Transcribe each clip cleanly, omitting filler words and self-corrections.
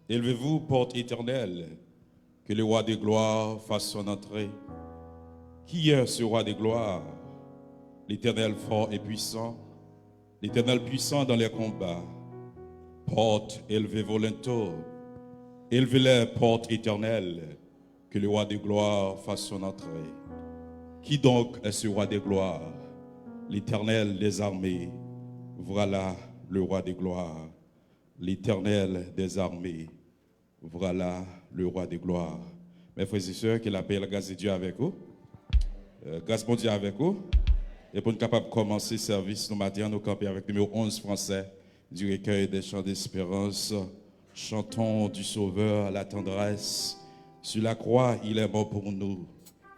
Élevez-vous, porte éternelle, que le roi des gloires fasse son entrée. Qui est ce roi des gloires? L'Éternel fort et puissant, l'Éternel puissant dans les combats. Porte élevée volontaire, élevez-les, porte éternelle, que le roi des gloires fasse son entrée. Qui donc est ce roi des gloires? L'Éternel des armées. Voilà le roi des gloires. L'Éternel des armées. Voilà le roi des gloires. Mes frères et sœurs, que la paix et la grâce de Dieu avec vous. Grâce mon Dieu avec vous. Et pour nous capables de commencer le service, nous matin, nous camper avec le numéro 11 français du recueil des chants d'espérance. Chantons du Sauveur la tendresse. Sur la croix, il est mort pour nous.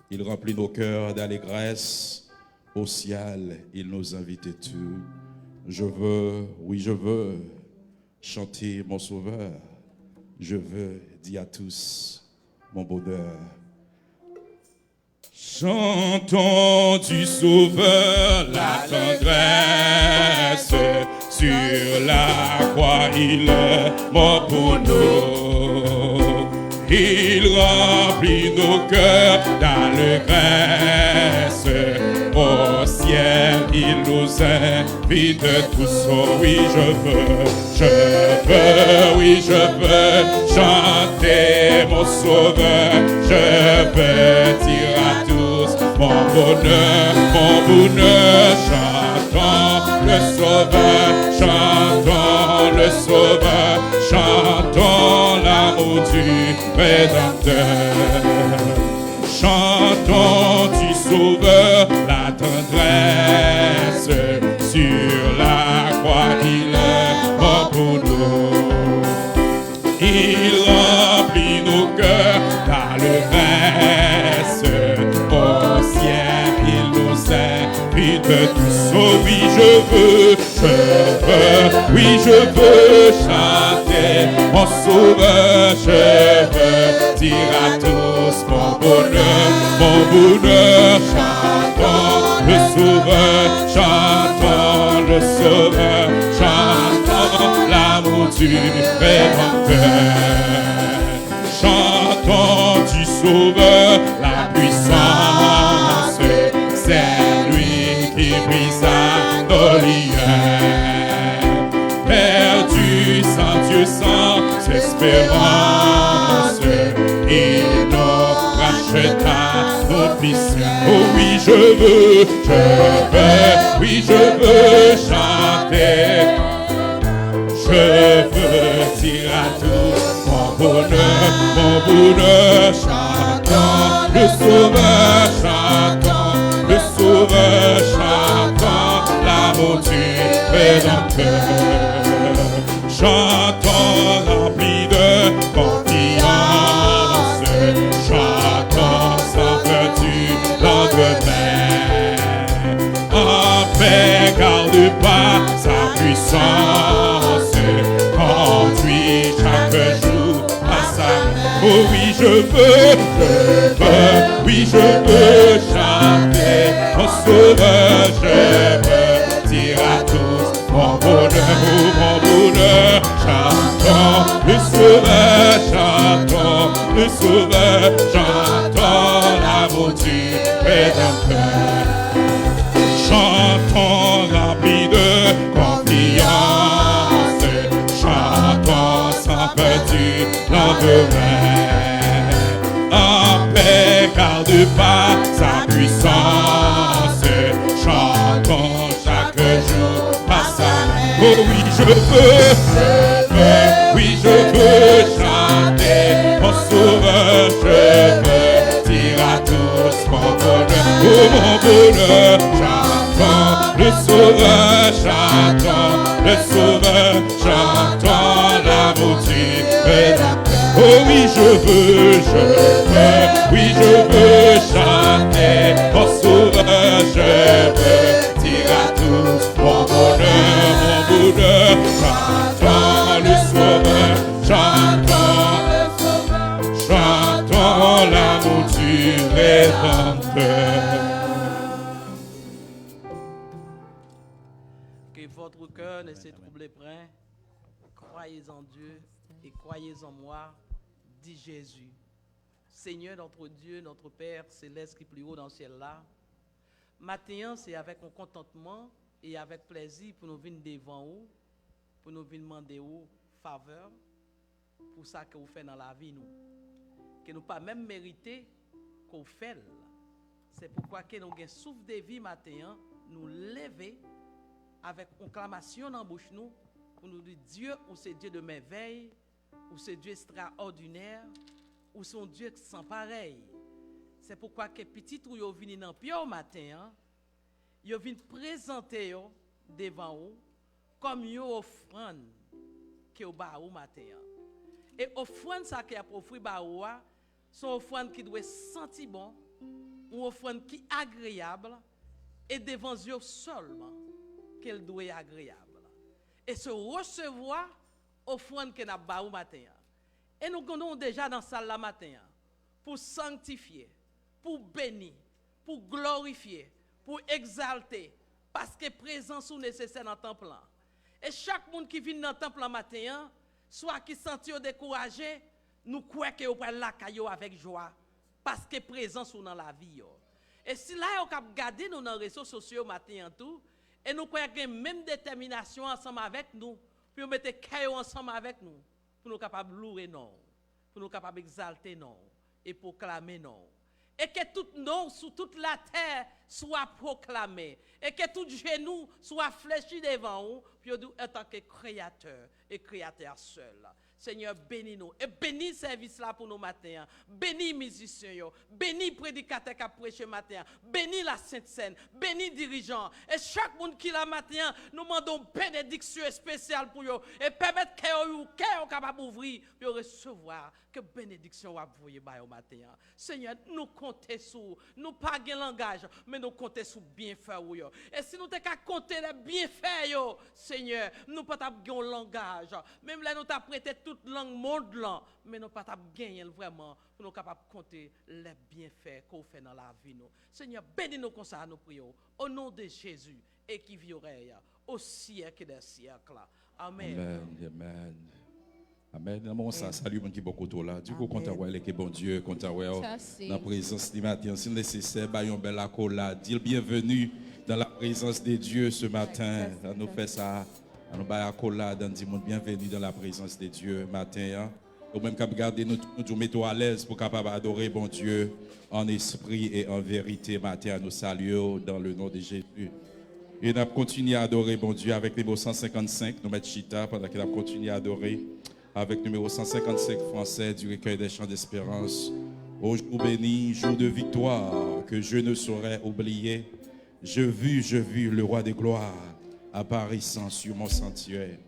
Il remplit nos cœurs d'allégresse. Au ciel, il nous invite et tout. Je veux, oui je veux, chanter mon Sauveur. Je veux dire à tous mon bonheur. Chantons du Sauveur la tendresse. Sur la croix, il est mort pour nous. Il remplit nos cœurs d'allégresse. Au ciel, il nous invite tous. Oh oui, oui, je veux chanter mon Sauveur. Je veux dire à tous mon bonheur, chantons le Sauveur, chantons l'amour du Rédempteur. Chantons du Sauveur la tendresse, sur la croix il est mort pour nous. Il remplit nos cœurs d'allégresse. Au ciel, il nous invite tous. Oh oui, oui, je veux chanter mon Sauveur. Je veux dire à tous mon bonheur, chantons le Sauveur, chantons l'amour du Rédempteur. Chantons du Sauveur la puissance, c'est lui qui brisa nos liens. Perdu sans Dieu, sans espérance, il nous racheta nos missions. Oh oui, je veux chanter. Je veux dire à tous mon bonheur, chantons le Sauveur, chantons l'amour du Rédempteur. Chantons remplis de confiance, chantons sans peur du lendemain. En paix, garde pas sa puissance, conduit chaque jour à sa main. Oh oui, je veux chanter mon Sauveur. Je veux dire à tous mon bonheur, chantons le Sauveur, chantons l'amour du Rédempteur. Chantons remplis de confiance, chantons sans peur du lendemain. En paix, garde pas sa puissance, chantons chaque jour par sa main. Oh oui, je veux chanter mon Sauveur. Je veux dire à tous mon bonheur, chantons le Sauveur, chantons l'amour du Rédempteur. Oh oui, je veux chanter mon Sauveur. Je veux dire à tous mon bonheur, chantons le Sauveur, chantons l'amour du Rédempteur. Que votre cœur ne se trouble point. Croyez en Dieu et croyez en moi, dit Jésus. Seigneur, notre Dieu, notre Père céleste qui est plus haut dans le ciel là, matin, c'est avec un contentement et avec plaisir pour nous venir devant vous, pour nous venir demander vous faveur pour ça que vous faites dans la vie, nous. Que nous pas même mérité qu'on fait. C'est pourquoi que nous avons souffle de vie matin, nous lever avec une clamation dans la bouche nous, pour nous dire Dieu, ou c'est Dieu de merveille, ou c'est Dieu extraordinaire, ou son Dieu sans pareil. C'est pourquoi que petit ou yo vini dans pied au matin, yo vini présenter yo devant vous comme une offrande que au ba au matin. Et offrande ça qui a offert ba ou, son offrande qui doit sentir bon, une offrande qui est agréable et devant Dieu seulement qu'elle doit être agréable. Et se recevoir offrande que n'a ba au matin. Et nous connaissons déjà dans salle la matin pour sanctifier, pour bénir, pour glorifier, pour exalter, parce que présence est nécessaire dans le temple. Et chaque monde qui vient dans le temple le matin, soit qui sentit découragé, nous croyons que vous pouvez la caillou avec joie, parce que présence est dans la vie. Et si là, vous pouvez garder nous dans les réseaux sociaux matin tout, et nous croyons que même détermination ensemble avec nous, pour nous mettre caillou ensemble avec nous, pour nous capables de louer non, pour nous capables d'exalter non, et proclamer non. Et que tout nom sur toute la terre soit proclamé. Et que tout genou soit fléchi devant vous, puis en tant que créateur et créateur seul. Seigneur, bénis-nous. Et bénis ce service-là pour nous matin. Bénis musiciens, bénis prédicateurs qui prêchent matin. Bénis la Sainte Seine, bénis dirigeants. Et chaque monde qui la matin, nous demandons bénédiction spéciale pour eux. Et permettre que vous soyez capable d'ouvrir pour recevoir que bénédiction va vous au matin. Seigneur, nous comptons sur, nous pas de langage, mais nous comptons sur bienfait. Et si nous avons compter les bienfaits, Seigneur, nous pas de langage. Même là, nous avons prêté toute langue monde là, mais nous pas gagner vraiment pour nous capables de compter les bienfaits qu'on fait dans la vie. Seigneur, bénis-nous comme ça, nous prions. Au nom de Jésus, et qui vivrait au siècle des siècles. Amen. Amen. Amen. Amen. Amen. Ça salue mon qui beaucoup tout là. Du coup, quand on voit que bon Dieu, quand on voit dans la présence du matin, si nécessaire, baillons belle accolade. Dis bienvenue dans la présence de Dieu ce matin. On nous fait ça. On nous baille accolade. On dit bienvenue dans la présence de Dieu matin. Ou même quand garder nous mettons à l'aise pour capable adorer bon Dieu en esprit et en vérité matin. Nous saluons dans le nom de Jésus. Et nous continuons à adorer bon Dieu avec numéro 155. Nous mettons chita pendant qu'il a continué à adorer. Avec numéro 155 français du recueil des chants d'espérance. Ô jour béni, jour de victoire, que je ne saurais oublier. Je vis le roi des gloires apparaissant sur mon sanctuaire.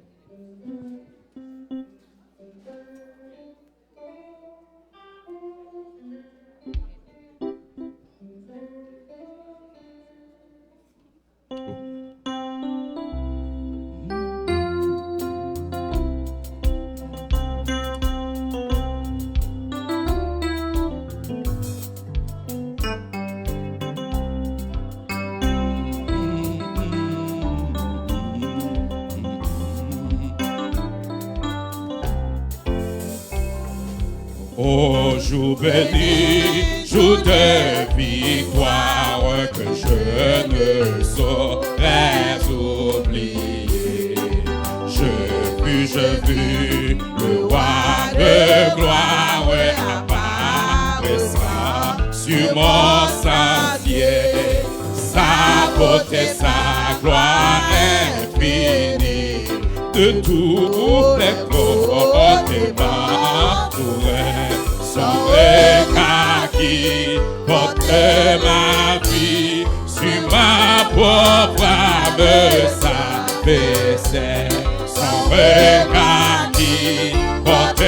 Ô jour béni, jour de victoire, que je ne saurais oublier. Je vis le roi de gloire apparaissant sur mon sentier. Sa beauté, sa gloire infinie, de tous les côtés m'entourait. Son regard qui porte ma vie sur ma pauvre âme s'abaissait. Son regard qui porte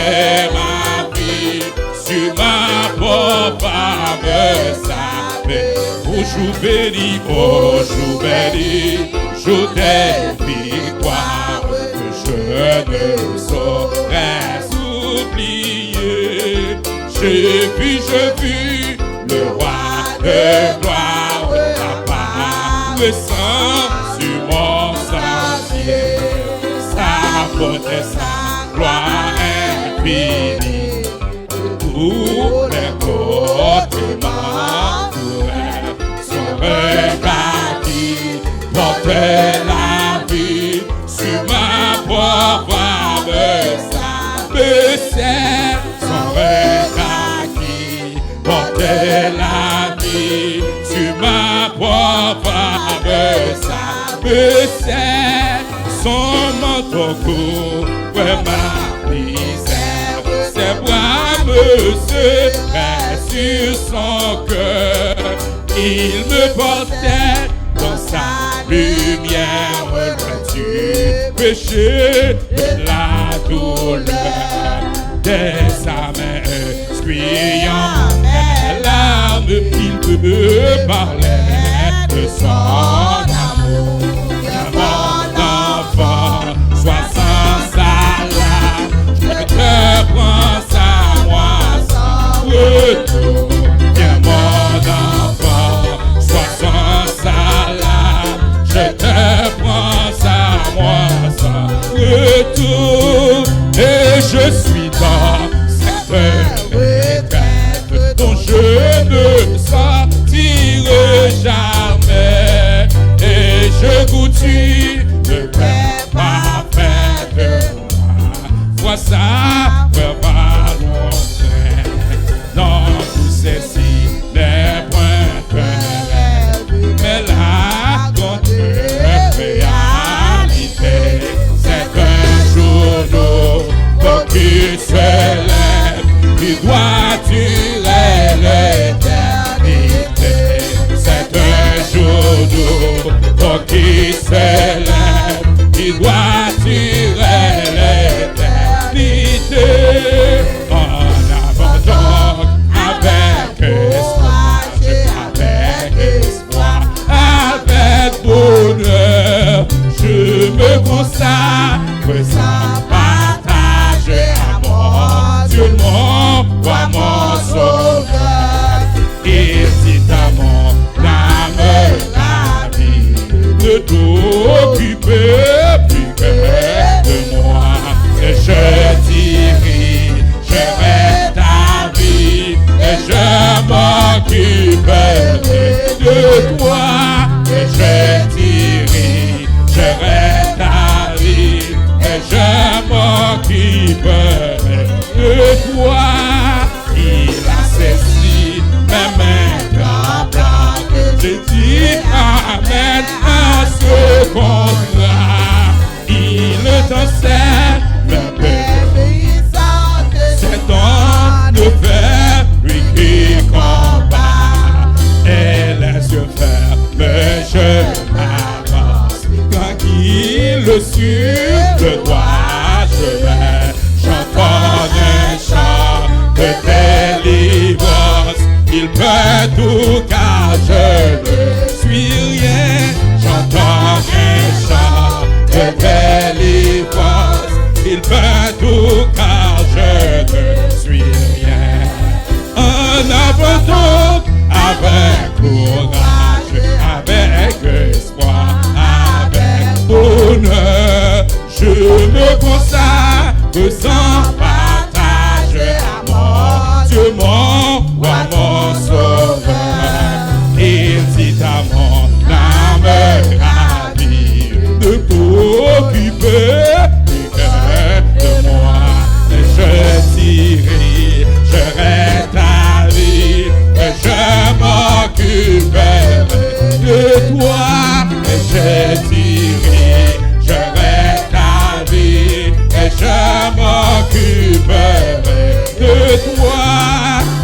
ma vie sur ma pauvre âme s'abaissait. Ô jour béni, jour de victoire, que je ne saurais oublier. Je vis le roi de gloire apparaissant sur mon sentier. Sa beauté, sa gloire fini. Tous les côtés son regard qui portait la vie sur ma pauvre âme, me sert. Son regard qui portait la vie sur ma pauvre âme, me sert. Son manteau couvre ma misère, ses bras me serraient sur son cœur. Il me portait dans sa lumière, loin du péché et la douleur. Dès sa main fuyant mes larmes, il me parlait de son amour. Mon enfant, sois sans salade, je te prends à moi sans retour. Viens mon enfant, sois sans salade, je te prends à moi sans retour. Et je suis dans cette retraite dont je ne sortirai jamais. Et je goûte ne peut pas faire de moi. Vois ça, vraiment longtemps. Non, tout ceci n'est point vrai, mais la contre-réalité, c'est un jour pour qui se lève, qui doit durer l'éternité. C'est un jour pour qui se lève, qui doit durer l'éternité. En avant donc, avec bonheur, je me consacre sans partage à mon Dieu, mon sauveur. Il dit à mon âme la vie de t'occuper plus que de moi. Et je dirigerai ta vie et je m'occuperai de toi. Et je dirigerai ta vie et je m'occuperai de toi. Il a saisi mes mains tremblantes. J'ai dit amen à ce contrat. Il t'enseigne le père. C'est ton frère, lui qui combat. Et les yeux fermés, je m'avance. Tranquille sur le droit chemin. J'entends un chant de délivrance. Il peut tout car je ne suis rien. J'entends un chant de délivrance. Il peut tout car je ne suis rien. En avant donc, avec courage, avec espoir, avec bonheur, je me consacre sans partage à mon Dieu, mon sauveur. Il dit à mon âme ravie de t'occuper de moi. Et je dirigerai ta vie et je m'occuperai de toi. Et je dirigerai ta vie et je m'occuperai de toi.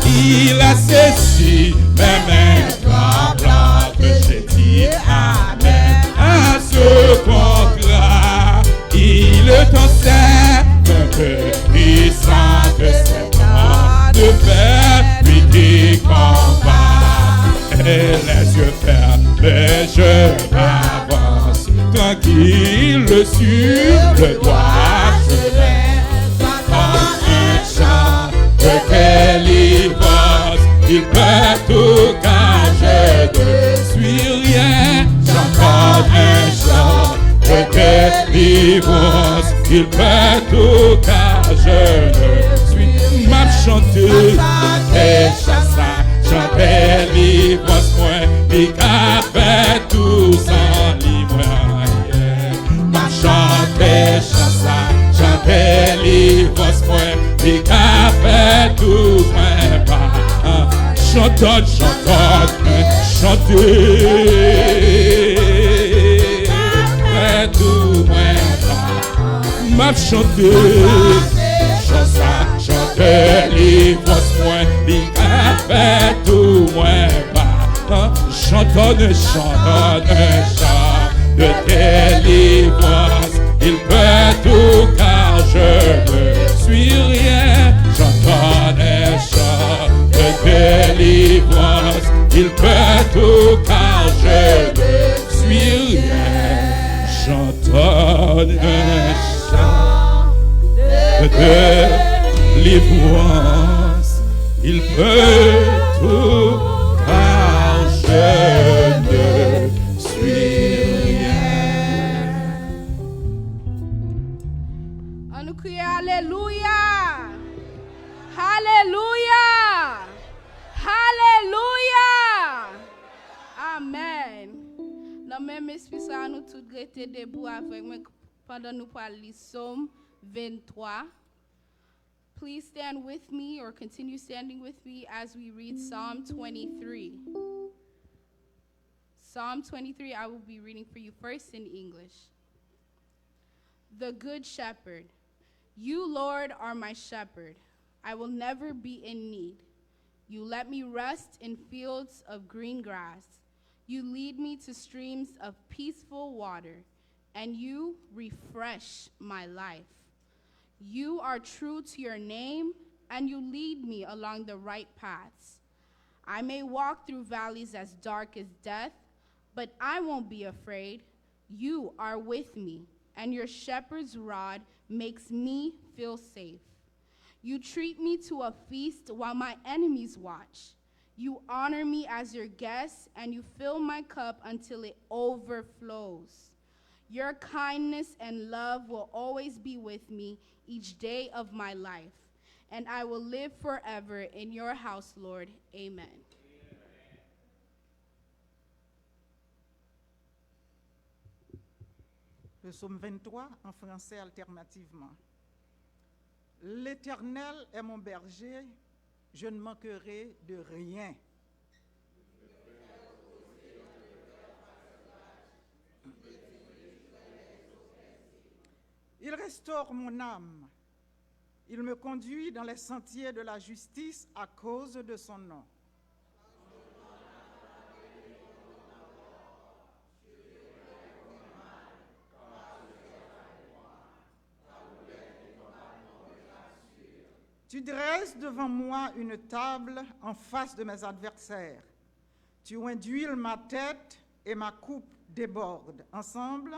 Il a saisi mes mains tremblantes. J'ai dit amen à ce contrat. Il t'enseigne un peu puissant de ses bras de fer, lui qui combat. Et les yeux fermés, je m'avance tranquille sur le droit chemin. Un chant de délivrance, il peut tout car je ne suis rien. J'entends un chant de délivrance, il peut tout car je ne il a fait tout sans livre. Ma chante chansa, chante livre point, il a fait tout moins pas. Chantons, chantez, fait tout moins pas. Ma chante chansa, chante livre point, il a fait tout moins pas. Chantons, chant de délivrance, il peut tout car je ne suis rien. J'entends des chants de délivrance, il peut tout car je ne suis rien. J'entends des chants de délivrance, il peut tout car je ne suis rien. On nous crie Alléluia. Alléluia. Alléluia. Amen. Dans le même esprit, ça nous tous rester debout avec moi pendant nous parlons Psalm 23. Please stand with me or continue standing with me as we read Psalm 23. Psalm 23, I will be reading for you first in English. The Good Shepherd. You, Lord, are my shepherd. I will never be in need. You let me rest in fields of green grass. You lead me to streams of peaceful water, and you refresh my life. You are true to your name, and you lead me along the right paths. I may walk through valleys as dark as death, but I won't be afraid. You are with me, and your shepherd's rod makes me feel safe. You treat me to a feast while my enemies watch. You honor me as your guest, and you fill my cup until it overflows. Your kindness and love will always be with me each day of my life, and I will live forever in your house, Lord. Amen. Le psaume 23 en français alternativement. L'Éternel est mon berger, je ne manquerai de rien. Il restaure mon âme. Il me conduit dans les sentiers de la justice à cause de son nom. Tu dresses devant moi une table en face de mes adversaires. Tu induis ma tête et ma coupe déborde. Ensemble,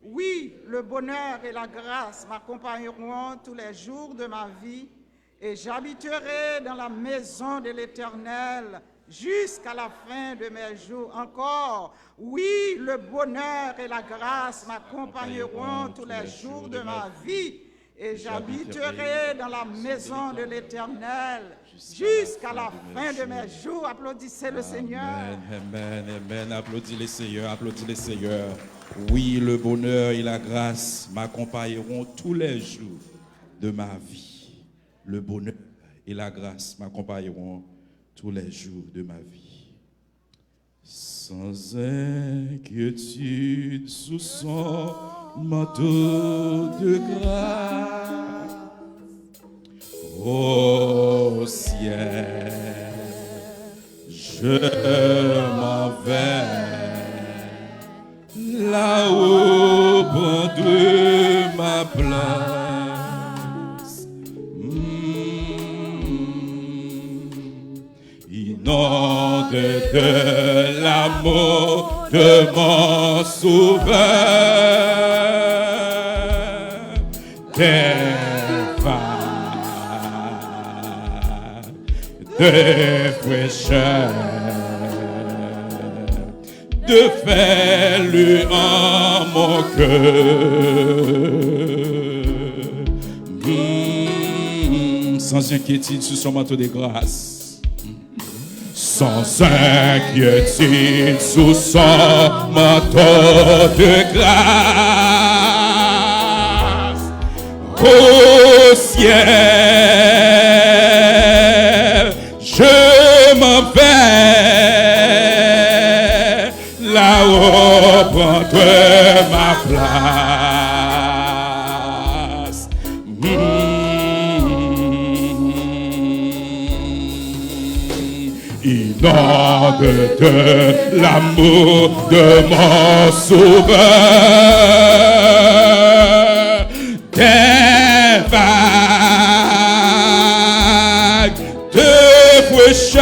oui, le bonheur et la grâce m'accompagneront tous les jours de ma vie, et j'habiterai dans la maison de l'Éternel jusqu'à la fin de mes jours. Encore, oui, le bonheur et la grâce m'accompagneront tous les jours de ma vie, et j'habiterai dans la maison de l'Éternel jusqu'à la fin de mes jours. Applaudissez le Seigneur. Amen, amen. Applaudis le Seigneur, applaudis le Seigneur. Oui, le bonheur et la grâce m'accompagneront tous les jours de ma vie. Le bonheur et la grâce m'accompagneront tous les jours de ma vie. Sans inquiétude sous son manteau de grâce, au ciel, je m'en vais, là-haut, bon de ma place. Inonde de l'amour de mon sauveur, des vagues de fraîcheur, de faire-le en mon cœur, sans inquiétude sous son manteau de grâce. sans inquiétude sous son manteau de grâce. Au ciel, je m'en vais là-haut prendre ma place. Inonde de l'amour de mon sauveur, des vagues de fraîcheur,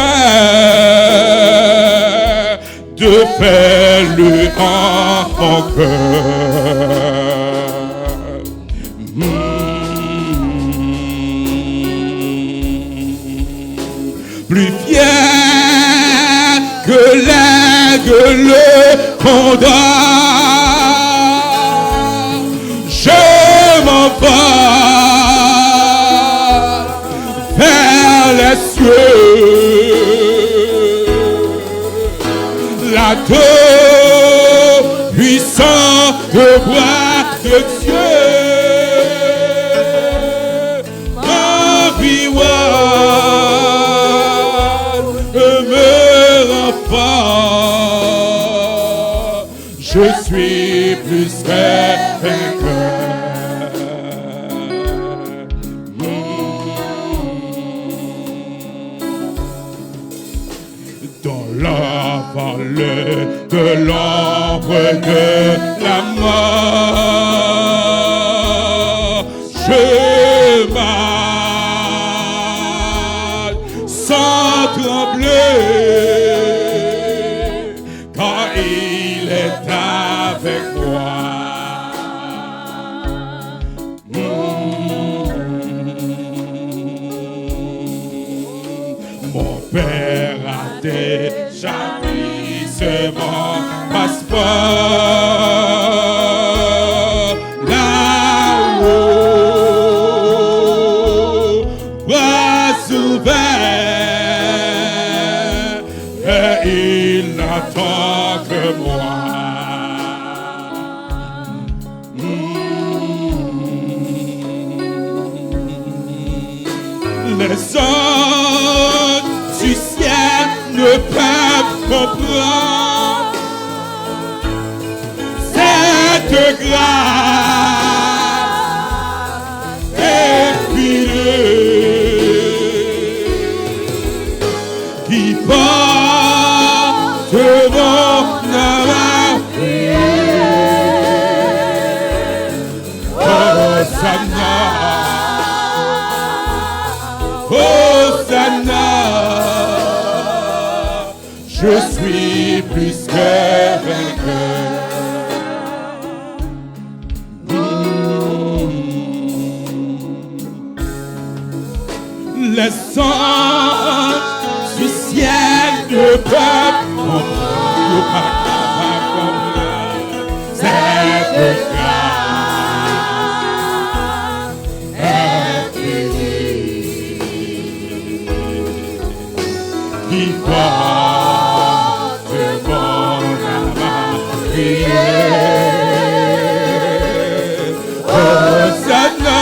de paix lui en mon cœur. Plus fier que l'aigle le condor, je m'envole vers les cieux. La puissante bras de Dieu je suis plus que vainqueur. Dans la vallée de l'ombre de la mort, je marche sans trembler. Avec moi, mon Père a déjà mis mon passeport là-haut, bras ouverts, et il n'attend que moi. Les hommes du ciel ne peuvent comprendre cette grâce infinie qui porte mon âme à prier. Hosanna. Hosanna, je suis plus que vainqueur. Les anges du ciel ne peuvent comprendre cette qui porte mon âme à prier. Hosanna,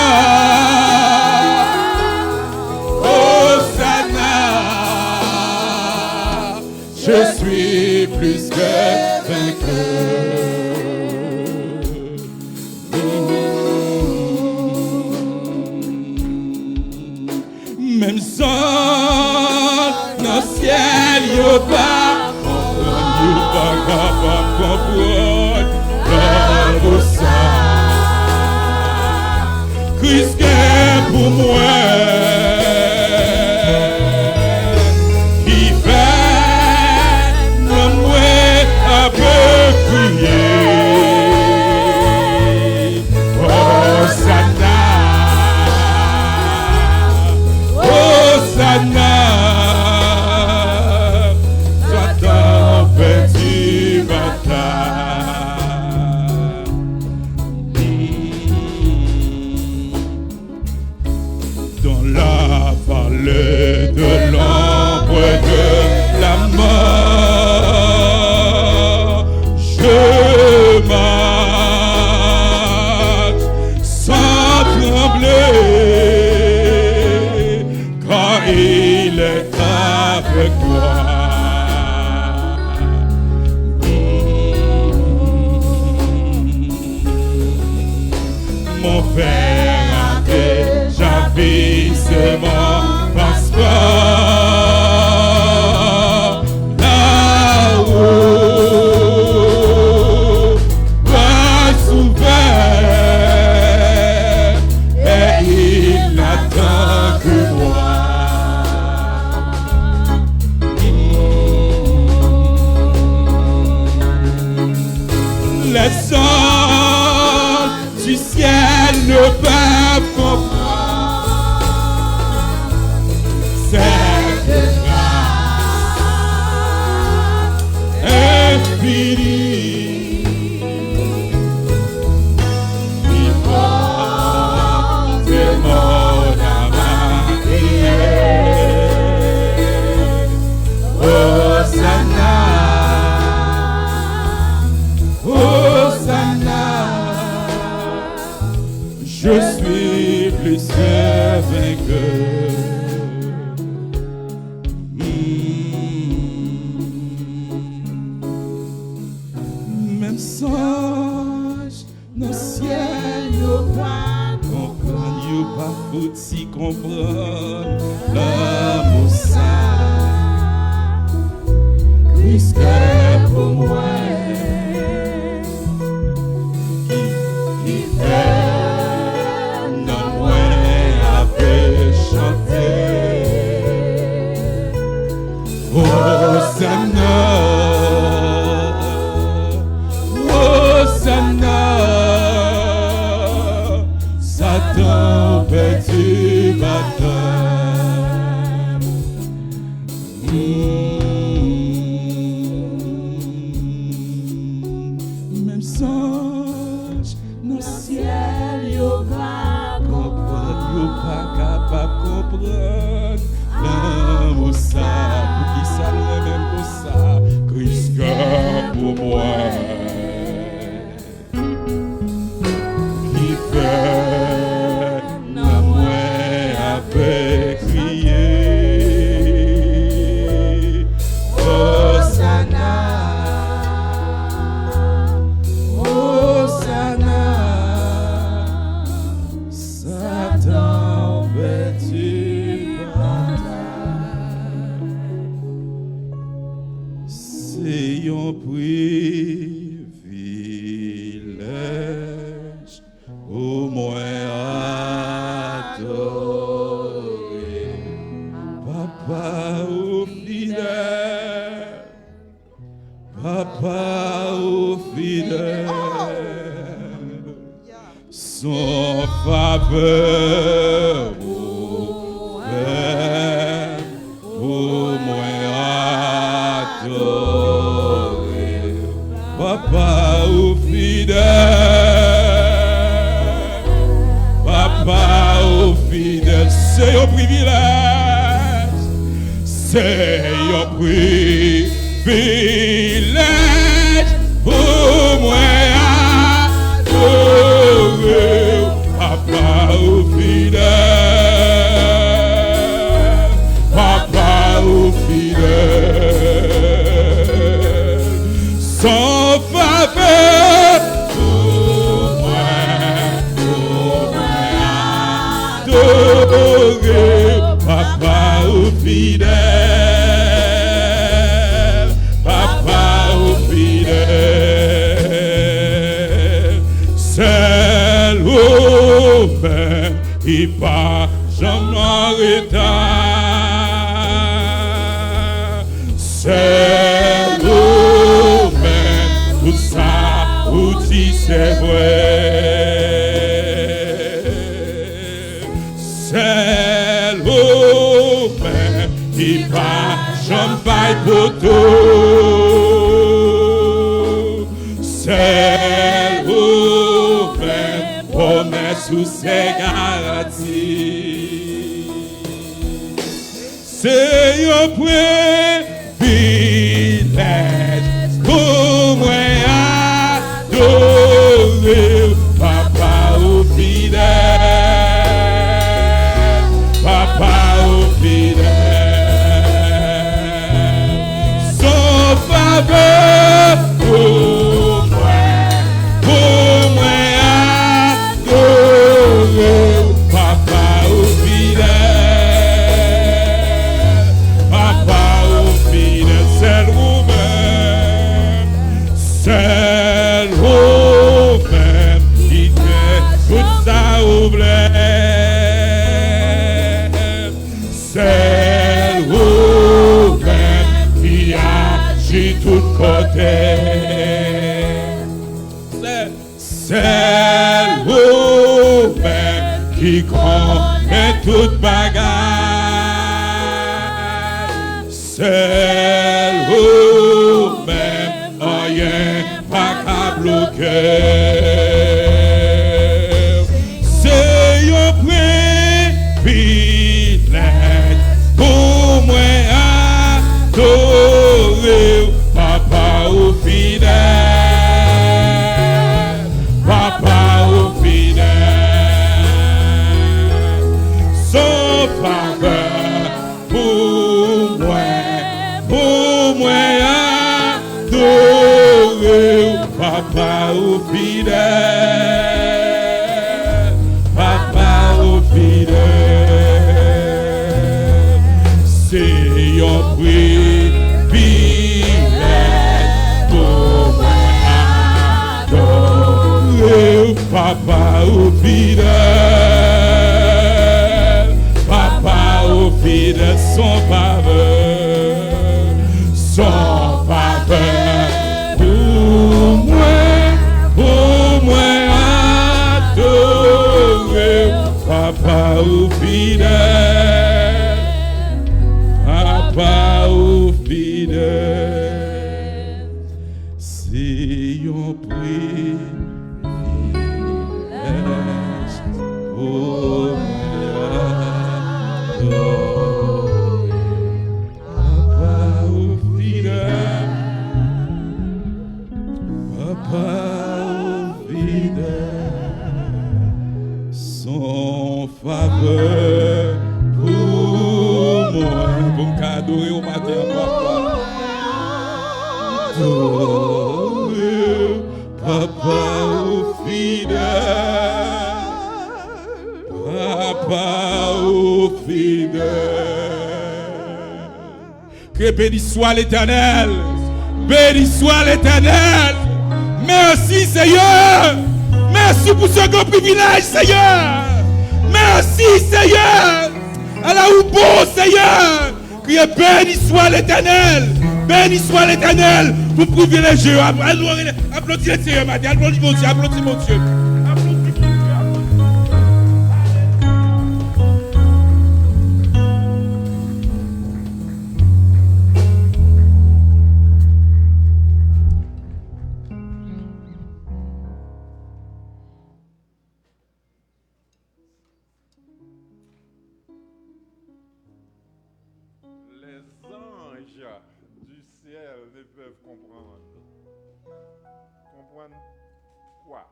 Hosanna, je suis plus que vainqueur. Même sans le ciel, yo pas comprendre dans ça. Christ est pour moi qui fait le moi à peu crier. Hosanna, Hosanna. Dans la vallée de l'ombre de la être avec toi. Mon Père a déjà visé mon passeport. Là-haut, bras ouverts, et il n'attend que moi. Les anges du ciel ne peuvent comprendre cette grâce infinie qui porte mon âme à crier. Hosanna, Hosanna. Je suis plus que vainqueur. Même songe dans le ciel, yo pas comprendre, yo pas foutu comprendre l'amour ça. Christ est pour moi. Qui fait Hosanna, Hosanna, Satan perdu baptême. Même songe dans le ciel, yo pas comprendre, yo pas capable comprendre l'amour ça. Ça le même pour ça, Christ pour moi, qui fait la moi avec crier. Hosanna, Hosanna, Satan battu. C'est un privilège au moins adorer Papa au fidèle, Papa au fidèle, son faveur ouvert au moins adorer Papa au fidèle, Papa au fidèle, c'est un privilège, c'est un privilège pour moi adorer Papa au fidèle, Papa au fidèle, sans faveur pour moi adorer Papa au fidèle, Papa au fidèle, c'est l'homme qui pas jamais en retard, c'est l'homme tout ça ou dit c'est vrai, c'est l'homme qui pas jamais bail pour tout, c'est l'homme promesse ou c'est garantie. C'est un privilège pour moi adorer Papa au fidèle, Papa au fidèle, C'est vous-même qui agit tout côté. C'est vous-même qui connaît toute bagarre. C'est vous-même, rien pas qu'à bloquer. C'est un privilège pour moi adorer Papa au fidèle, Papa au fidèle. Son faveur pour moi adorer Papa au fidèle, Papa au fidèle. C'est un privilège pour moi adorer Papa au fidèle, Papa au fidèle, son faveur, pour moi adorer Papa au fidèle, Papa au fidèle. C'est un privilège pour moi adorer Papa au fidèle, Papa au fidèle. Son faveur pour moi, pour me adorer au matin, Papa. Adorer Papa au fidèle, Papa au fidèle. Que béni soit l'Éternel, béni soit l'Éternel. Merci Seigneur, merci pour ce grand privilège Seigneur. Merci Seigneur, Allah ou bon Seigneur. Que béni soit l'Éternel, béni soit l'Éternel pour privilégier. Applaudis le Seigneur, Mathieu, applaudis mon Dieu, applaudis mon Dieu. Les anges du ciel ne peuvent comprendre. Comprendre quoi?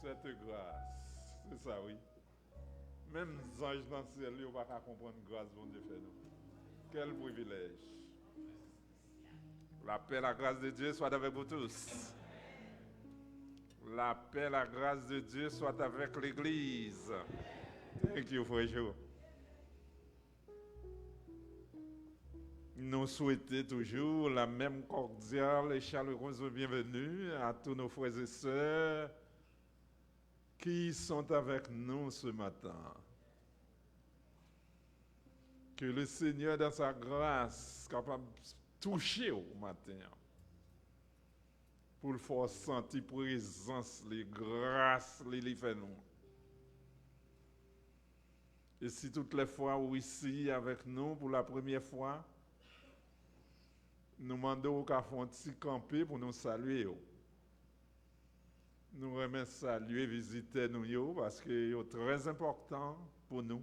Cette grâce. C'est ça, oui. Même les anges dans le ciel, ils ne peuvent pas comprendre la grâce dont Dieu fait nous. Quel privilège. La paix, la grâce de Dieu soit avec vous tous. La paix, la grâce de Dieu soit avec l'Église. Thank you, frère Joe. Nous souhaitons toujours la même cordiale et chaleureuse bienvenue à tous nos frères et sœurs qui sont avec nous ce matin. Que le Seigneur, dans sa grâce, capable de toucher au matin, pour le faire sentir présence, les grâces, les fait nous. Et si toutes les fois ou ici avec nous pour la première fois, nous demandons qu'à faire un petit camper pour nous saluer. Nous remercions saluer, visiter nous parce que c'est très important pour nous.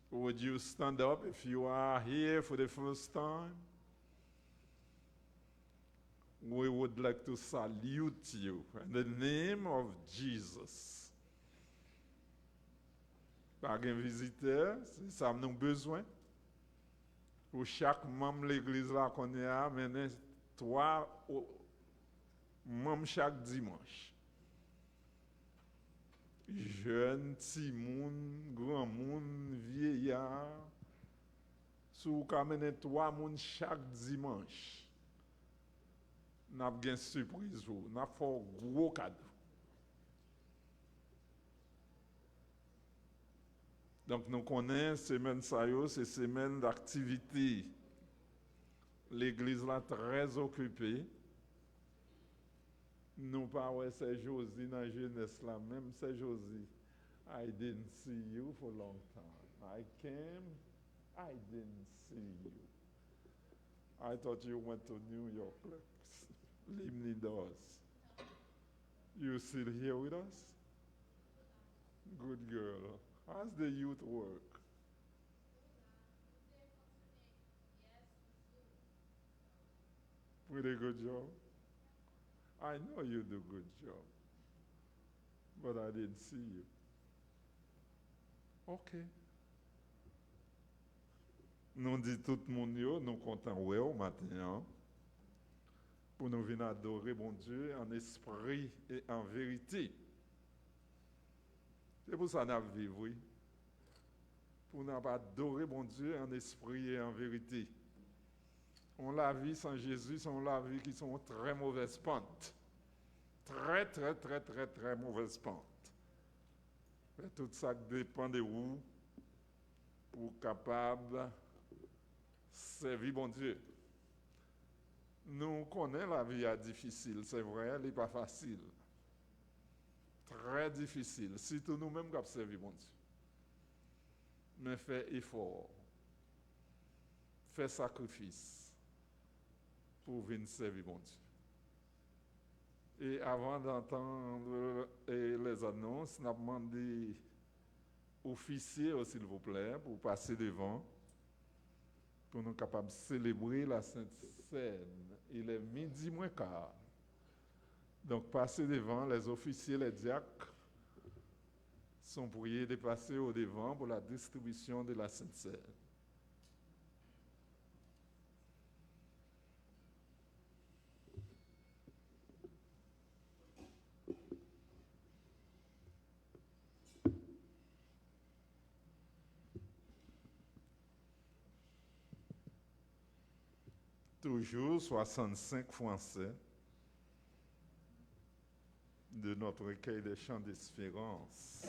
Would you stand up if you are here for the first time? We would like to salute you in the name of Jesus. Par un visiteur, c'est ça nous besoin. Pour chaque membre de l'église là qu'on est à, mener 3 membres chaque dimanche. Jeunes, petits moun, grand moun, vieillard. Si vous amenez 3 moun chaque dimanche, nous avons une surprise, nous avons un gros cadeau. Donc nous connaissons semaine ça yo, c'est semaine d'activité. L'église là très occupée. Nous pas ouais c'est Josie dans jeunesse là même c'est Josie. I didn't see you for a long time. I came, I didn't see you. I thought you went to New York. Limni does. You still here with us? Good girl. How's the youth work? Pretty good job. I know you do good job, but I didn't see you. OK. Nous dit tout le monde, nous comptons au matin, hein, pour nous venir adorer bon Dieu en esprit et en vérité. C'est pour ça que nous vivons, oui. Pour nous adorer bon Dieu en esprit et en vérité. On la vie sans Jésus, on la vie qui sont très mauvaises pentes. Très, très, très, très, très mauvaises pentes. Et tout ça dépend de vous pour capable servir bon Dieu. Nous connaissons la vie difficile, c'est vrai, elle n'est pas facile. Très difficile, surtout nous-mêmes qui servir bon Dieu. Mais fais effort, fais sacrifice pour venir servir bon Dieu. Et avant d'entendre les annonces, nous avons demandé officier, s'il vous plaît, pour passer devant, pour nous capables de célébrer la Sainte Seine. Il est 12:15. Donc, passez devant, les officiers, les diacres sont priés de passer au devant pour la distribution de la Sainte Seine. Toujours 65 français de notre recueil des chants d'espérance.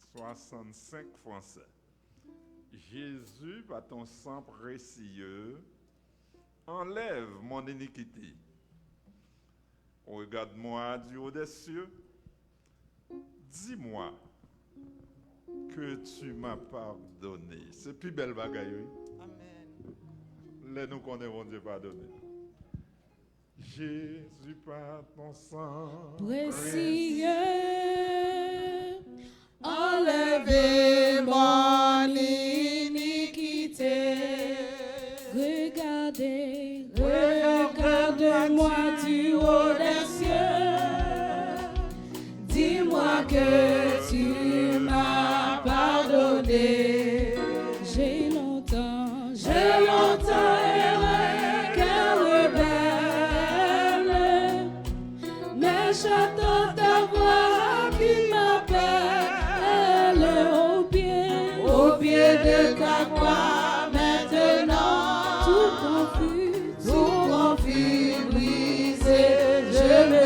« 65 français. Jésus, par ton sang précieux, enlève mon iniquité. Regarde-moi du haut des cieux, dis-moi que tu m'as pardonné. C'est plus belle bagaille, oui. Amen. Là, nous connaissons Dieu pardonné. Jésus, par ton sang Précieux, enlevez mon iniquité. Regardez, regarde-moi du haut des cieux. Dis-moi que tu m'as pardonné. J'ai longtemps erré, cœur rebelle, mais j'entends ta voix qui m'appelle au pied de ta croix maintenant. Tout confus brisé, je me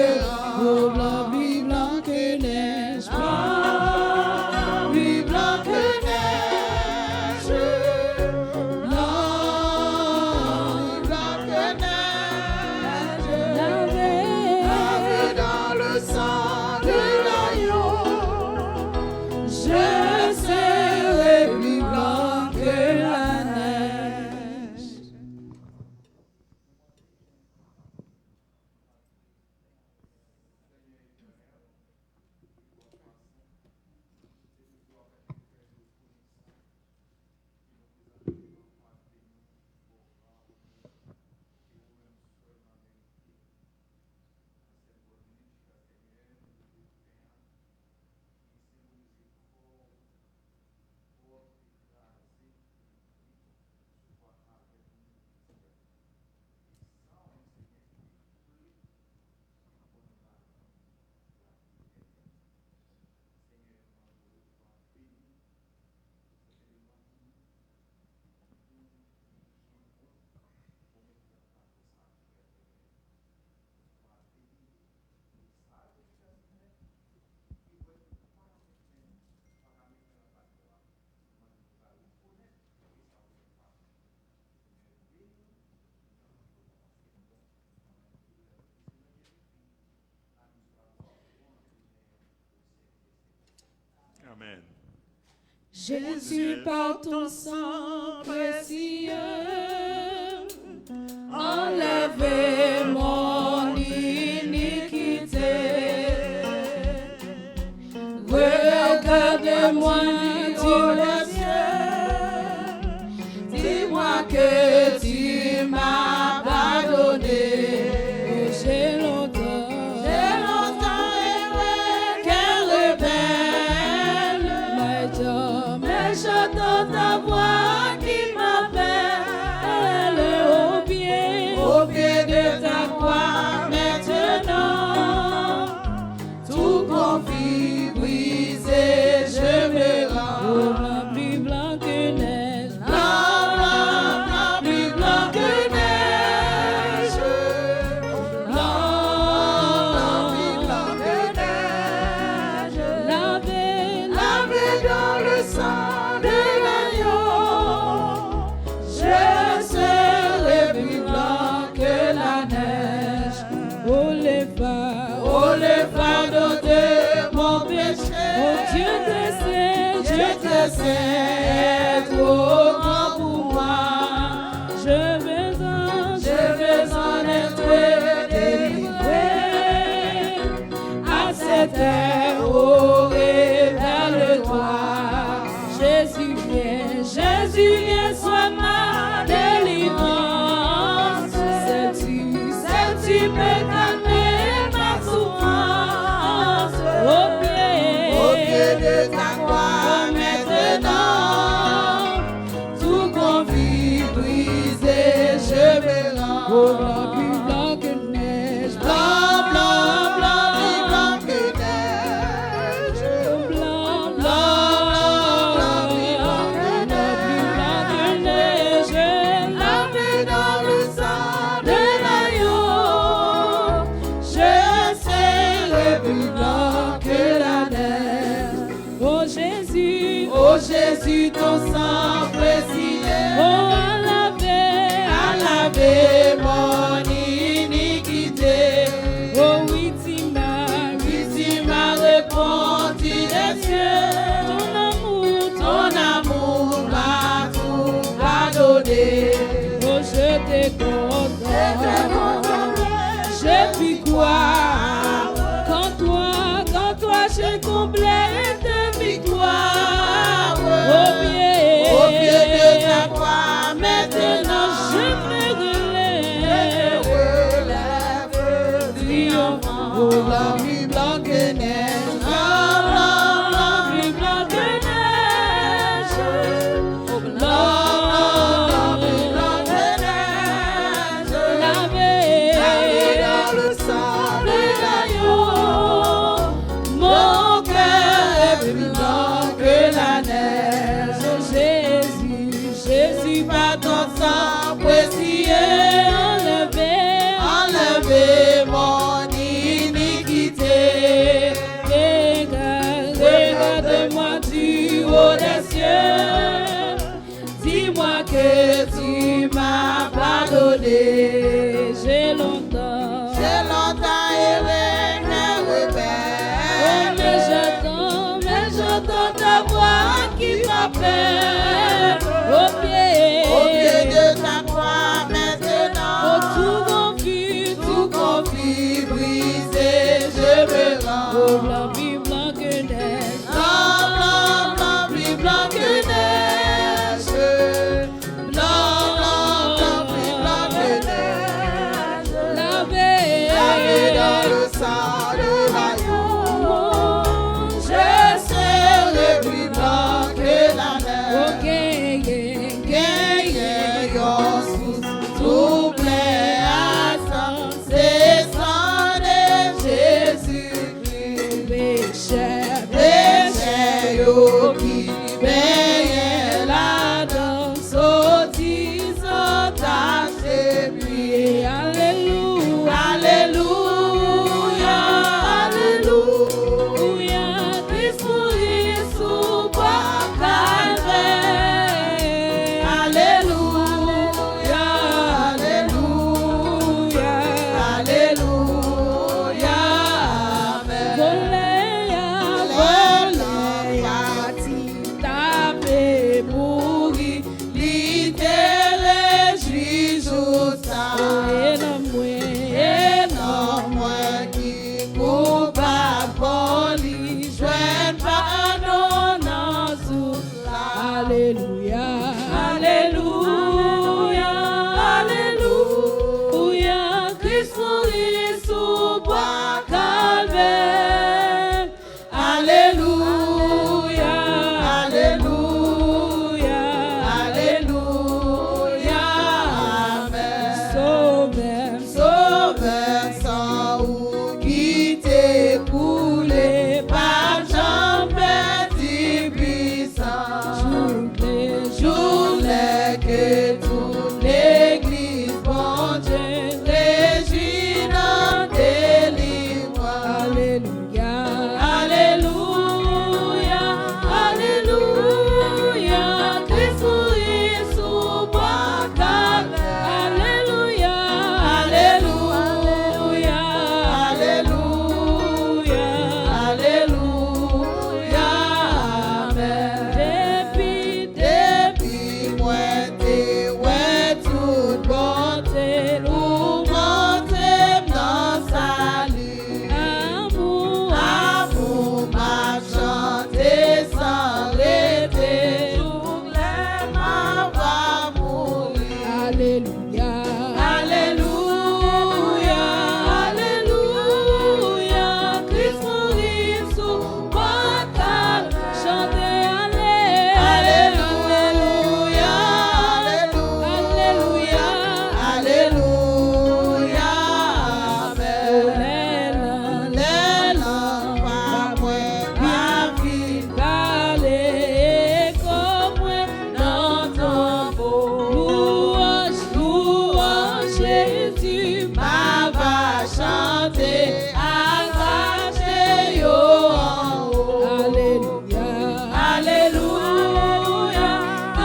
Jésus, par ton sang précieux, enlevez mon iniquité. Regarde-moi du ciel, dis-moi que tu m'as pardonné. J'ai longtemps aimé qu'elle rebelle, mais j'entends ta voix qui m'appelle au pied de ta croix maintenant. Tout conflit brisé, je me rends. Plus blanc que neige, blanc, blanc, blanc, plus blanc que neige. Blanc, blanc, plus blanc que neige. Lavé dans le sang de l'agneau, je serai plus blanc que la neige. Oh les fardeaux de mon péché, oh Dieu te sais, trop grand pour moi. Je vais en être délivré. À cette heure, révèle-toi. Jésus viens, sois ma délivrance. Sais-tu peux calmer ma souffrance. Au pied de ta croix maintenant, tout conflit brisé, je me rends. Oh, plus blanc que neige, blanc, blanc, blanc, plus blanc que neige. Blanc, blanc, blanc, plus blanc que neige. Lavé dans le sang de l'agneau, je serai plus blanc que la neige. Oh Jésus, ton sang précieux, oh à laver mon iniquité. Oh oui, tu m'as répondu des cieux. Ton amour m'a tout pardonné. Oh, je t'ai condamné. J'ai pu croire quand toi j'ai comblé de victoire. Au pied de ta croix, maintenant je me relève, triomphant. Oh, blanc, plus blanc que neige, blanc, blanc, blanc, plus blanc que neige. Oh, blanc, blanc, plus blanc que neige. Lavé dans le sang de l'agneau, mon cœur est plus blanc que la neige. Oh, Jésus, par ton sang précieux, enlevez mon iniquité. Regarde-moi du haut des cieux, dis-moi que tu m'as pardonné. J'ai longtemps aimé qu'un rebelle, mais j'entends ta voix qui m'appelle au pied de ta croix maintenant. Oh, tout conflit brisé, je me rends. Oh, blanc, plus blanc que neige, blanc, blanc, blanc, plus blanc que neige. Blanc, blanc, blanc, plus blanc que neige. Alléluia, Alléluia, Alléluia, Christ mourit sous bois table, chantez Alléluia, Alléluia, Alléluia, parler comme dans ton beau louange, louange Jésus, ma va chanter, acclamer yo en haut. Alléluia, Alléluia,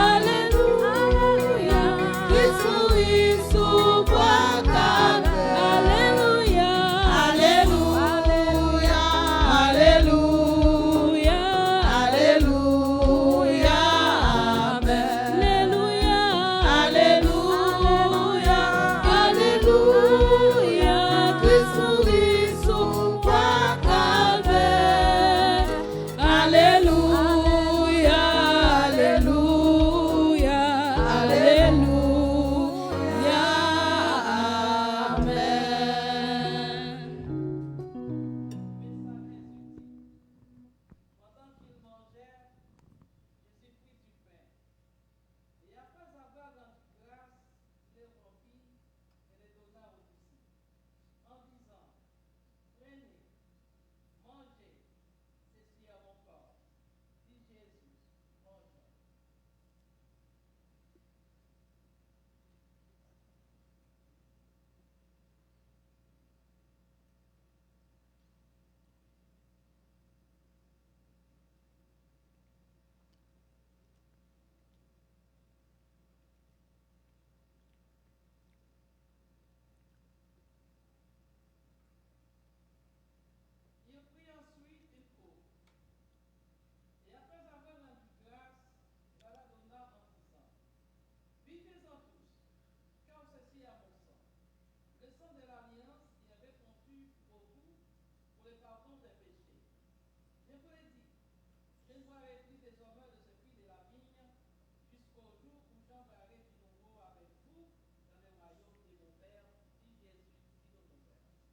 Alléluia, Christ mourit sous bois table. Alléluia, Alléluia, Alléluia, Alléluia, Amen. Alléluia, Alléluia, Christ mourit sous bois table. Alléluia, Alléluia, Alléluia, Amen. Pendant qu'il mangeait, Jésus prit du pain. Et après avoir rendu grâce, il les rompit et les donna aux disciples, en disant, prenez, mangez, ceci est mon corps. Dit Jésus, mangeons. Il prit ensuite une coupe. Et après avoir rendu grâce, il la donna en disant, buvez-en tous, car ceci est mon sang, le sang de l'alliance qui est répandu pour vous pour le pardon des péchés. Je vous l'ai dit, je ne boirai plus désormais de ce fruit de la vigne jusqu'au jour où j'embarquerai de nouveau avec vous dans le royaume de mon Père, dit Jésus, dit de mon Père.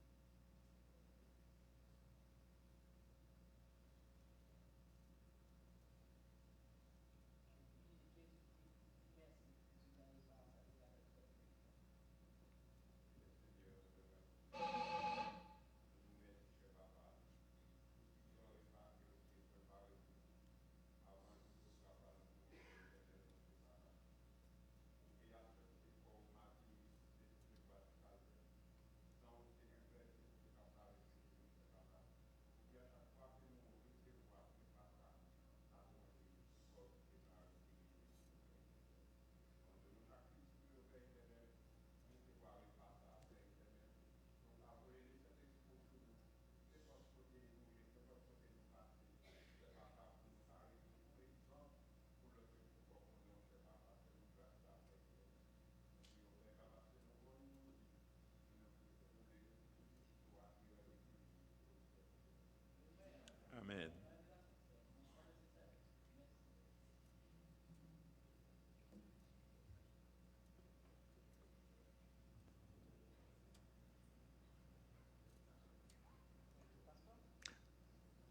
Amen.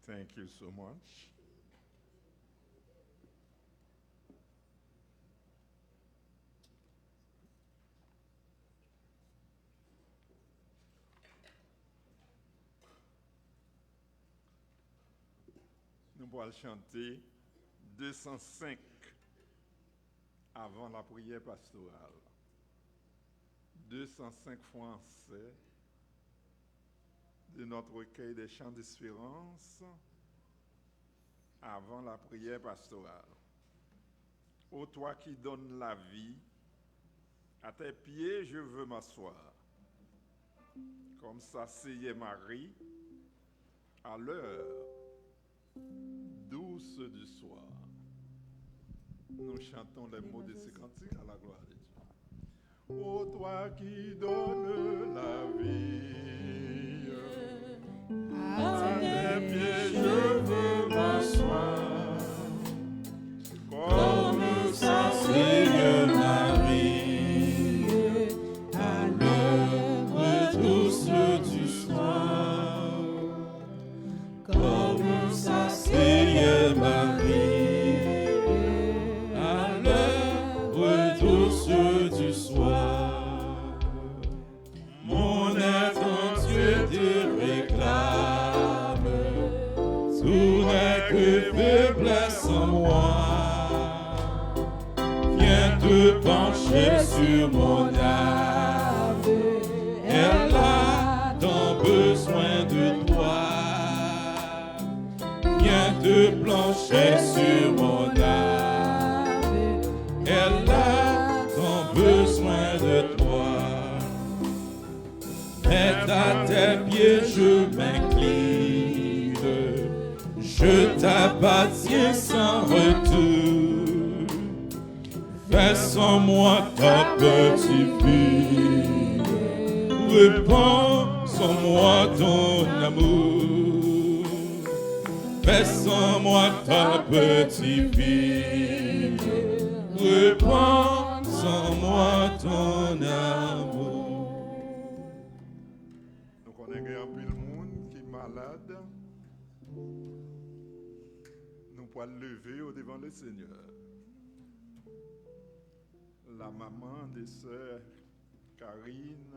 Thank you so much. Nous allons chanter 205 avant la prière pastorale. 205 français de notre recueil des chants d'espérance avant la prière pastorale. Ô toi qui donnes la vie, à tes pieds je veux m'asseoir. Comme s'asseyait Marie à l'heure douce du soir. Nous chantons les mots de ces cantiques à la gloire de Dieu. Ô toi qui donnes la vie, à tes pieds je veux m'asseoir. Comme s'asseyait Marie sur mon âme. Elle a tant besoin de toi. Viens te plancher sur mon âme. Elle a tant besoin de toi. Mets à tes pieds, je m'incline. Je t'appartiens sans retour. Fais sans moi ta petite vie. Répands sans moi ton amour. Fais sans moi ta petite vie. Répands sans moi ton amour. Nous connaissons un peu le monde qui est malade. Nous pouvons lever au devant le Seigneur. La maman de sœur Karine,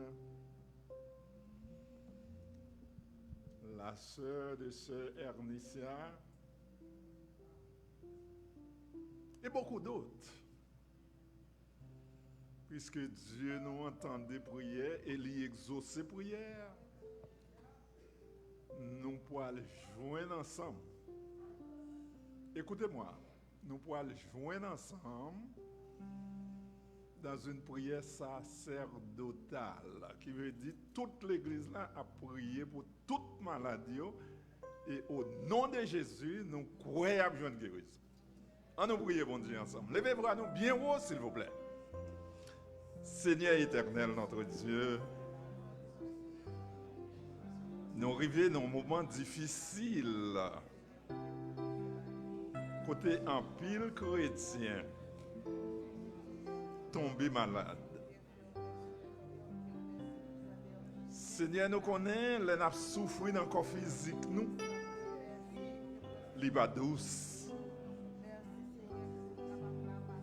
la sœur de sœur Ernicia, et beaucoup d'autres. Puisque Dieu nous entend des prières et lui exauce ses prières, nous pouvons joindre ensemble. Écoutez-moi, nous pouvons joindre ensemble dans une prière sacerdotale, qui veut dire toute l'église là a prié pour toute maladie et au nom de Jésus, nous croyons à besoin de guérison. On nous prie, bon Dieu, ensemble. Levez-vous à nous bien haut, s'il vous plaît. Seigneur éternel, notre Dieu, nous arrivons dans un moment difficile. Côté un pile chrétien, tombé malade. Seigneur, nous connaissons, nous avons souffert dans le corps physique, nous. Liba douce.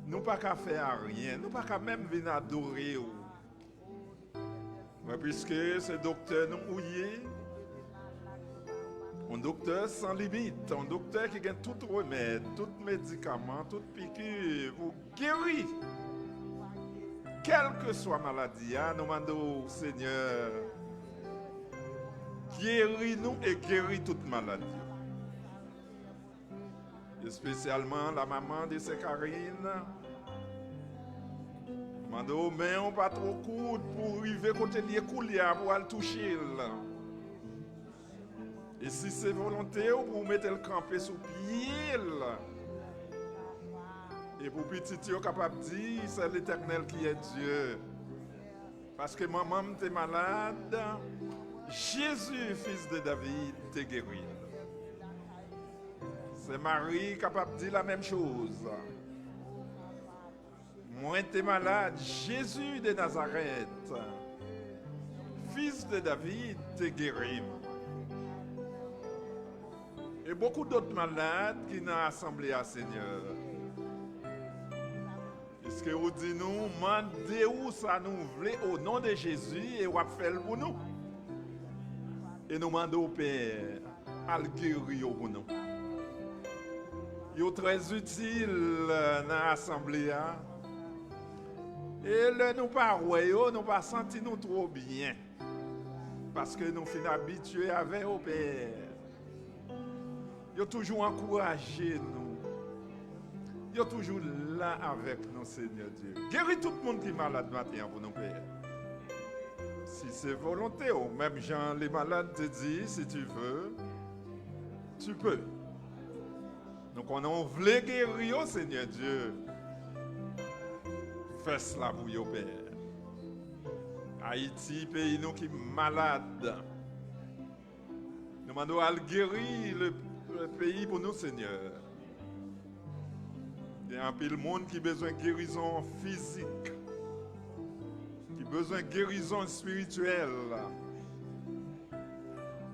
Nous pas qu'à faire rien, nous pas qu'à même venir adorer. Mais puisque ce docteur nous ouillé, un docteur sans limite, un docteur qui gagne tout remède, tout médicament, toute piqûre pour guérir. Quelle que soit la maladie, nous demandons au Seigneur, guéris-nous et guéris toute maladie. Et spécialement la maman de Karine. Demandons, mais on pas trop court pour arriver côté de l'écoulia pour aller toucher. Et si c'est volonté, vous mettez le campé sous pied. Et pour petit, vous capable de dire, c'est l'Éternel qui est Dieu. Parce que maman était malade, Jésus, fils de David, t'est guéri. C'est Marie capable de dire la même chose. Moi, t'es malade, Jésus de Nazareth, fils de David, t'est guéri. Et beaucoup d'autres malades qui n'ont assemblé à Seigneur. Est-ce que vous dites nous, mandez où ça nous voulait au nom de Jésus et vous faites pour nous. Et nous demandons au Père à le guérir pour nous. Il est très utile dans l'assemblée. Et là, nous pas nous pas senti nous trop bien. Parce que nous sommes habitués avec au Père. Il a toujours encouragé nous. Il est toujours là avec nous, Seigneur Dieu. Guéris tout le monde qui est malade maintenant pour nous, Père. Si c'est volonté, ou même Jean, les malades te disent, si tu veux, tu peux. Donc on veut guérir, Seigneur Dieu. Fais cela pour vous, Père. Haïti, pays nous qui est malade. Nous demandons à guérir le pays pour nous, Seigneur. Il y a un peu de monde qui a besoin de guérison physique, qui a besoin de guérison spirituelle.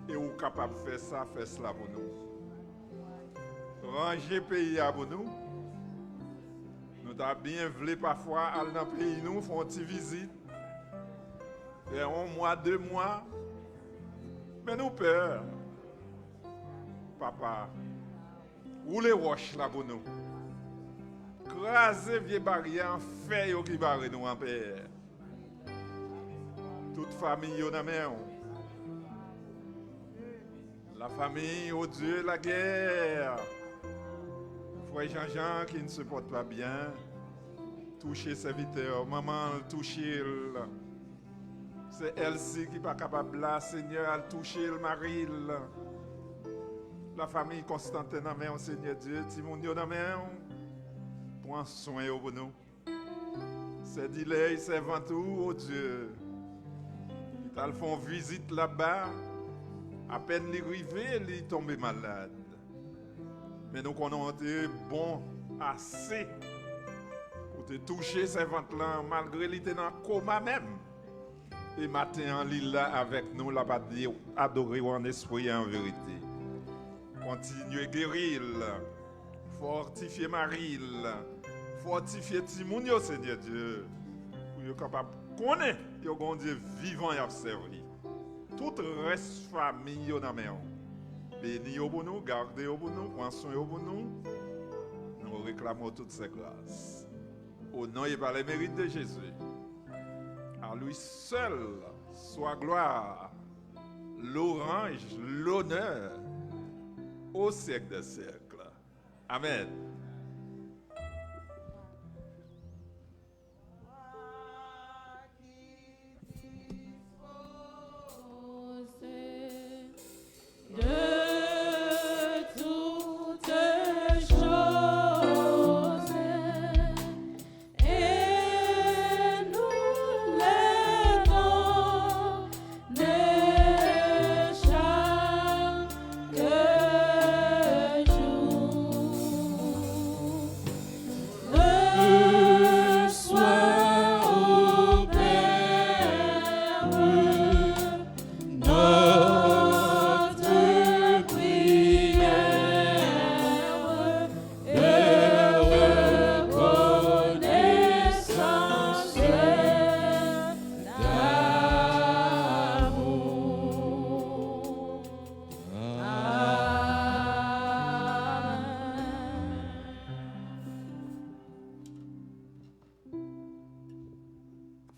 Et vous êtes capable de faire ça, faites cela pour nous. Rangez le pays pour nous. Nous avons bien voulu parfois aller dans le pays, nous faire une petite visite. Faire un mois, 2 mois. Mais nous peur. Papa, où les roches là pour nous? Craser vieux barrière, fait yo qui barre nous en père. Toute famille yo dans main. La famille, oh Dieu, la guerre. Frère Jean-Jean qui ne se porte pas bien. Toucher serviteur, maman toucher. C'est Elsie qui n'est pas capable là, Seigneur, elle toucher le mari. La famille Constantin dans main, Seigneur Dieu, Timonio dans main. Prends soin de nous. C'est dilay, c'est ventou, oh Dieu. Ils font visite là-bas. À peine les rivés, ils tombent malades. Mais nous avons été bons assez pour te toucher ces ventes-là, malgré qu'il était dans le coma même. Et matin, il là avec nous, la adorer en esprit et en vérité. Continuez à guérir, fortifier Marie, fortifier Timounio, Seigneur Dieu, pour être capable de connaître que un Dieu vivant et servi. Tout reste famille dans mes mains. Bénis pour nous, gardez pour nous, prends soin pour nous. Nous réclamons toutes ces grâces. Au nom et par les mérites de Jésus. À lui seul soit gloire, l'orange, l'honneur, au siècle des siècles. Amen.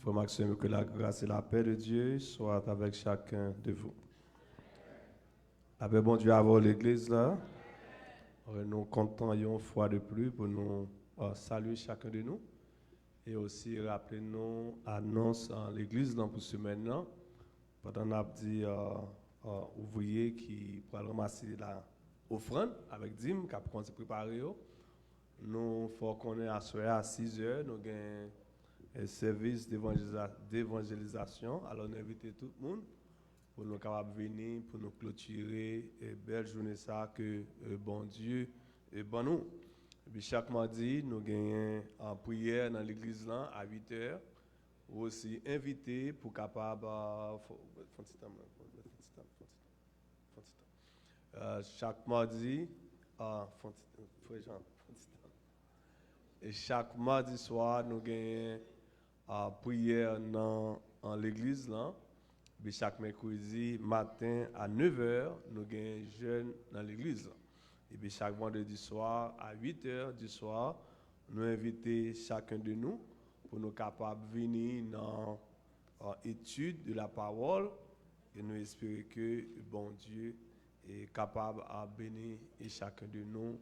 Frère Maxime, que la grâce et la paix de Dieu soient avec chacun de vous. La paix, bon Dieu, avant l'église là. Nous comptons une fois de plus pour nous saluer chacun de nous et aussi rappeler nous annonce en l'église dans pour semaine là. Pendant qu'on a dit ouvrier qui pour ramasser la offrande avec dîme qui a se préparer. Nous faut qu'on ait à 6 heures nous gain un service d'évangélisation. Alors nous invitons tout le monde pour nous capables venir pour nous clôturer une belle journée ça que bon Dieu et bon nous. Et puis chaque mardi nous gagnons en prière dans l'église là à 8h. Aussi invité pour capable chaque mardi et chaque mardi soir nous gagnons prière dans l'église là. Et chaque mercredi matin à 9h nous gagnons jeûne dans l'église là. Et puis chaque vendredi soir à 8h du soir nous invitons chacun de nous pour nous capables de venir dans l'étude de la parole et nous espérons que bon Dieu est capable de bénir chacun de nous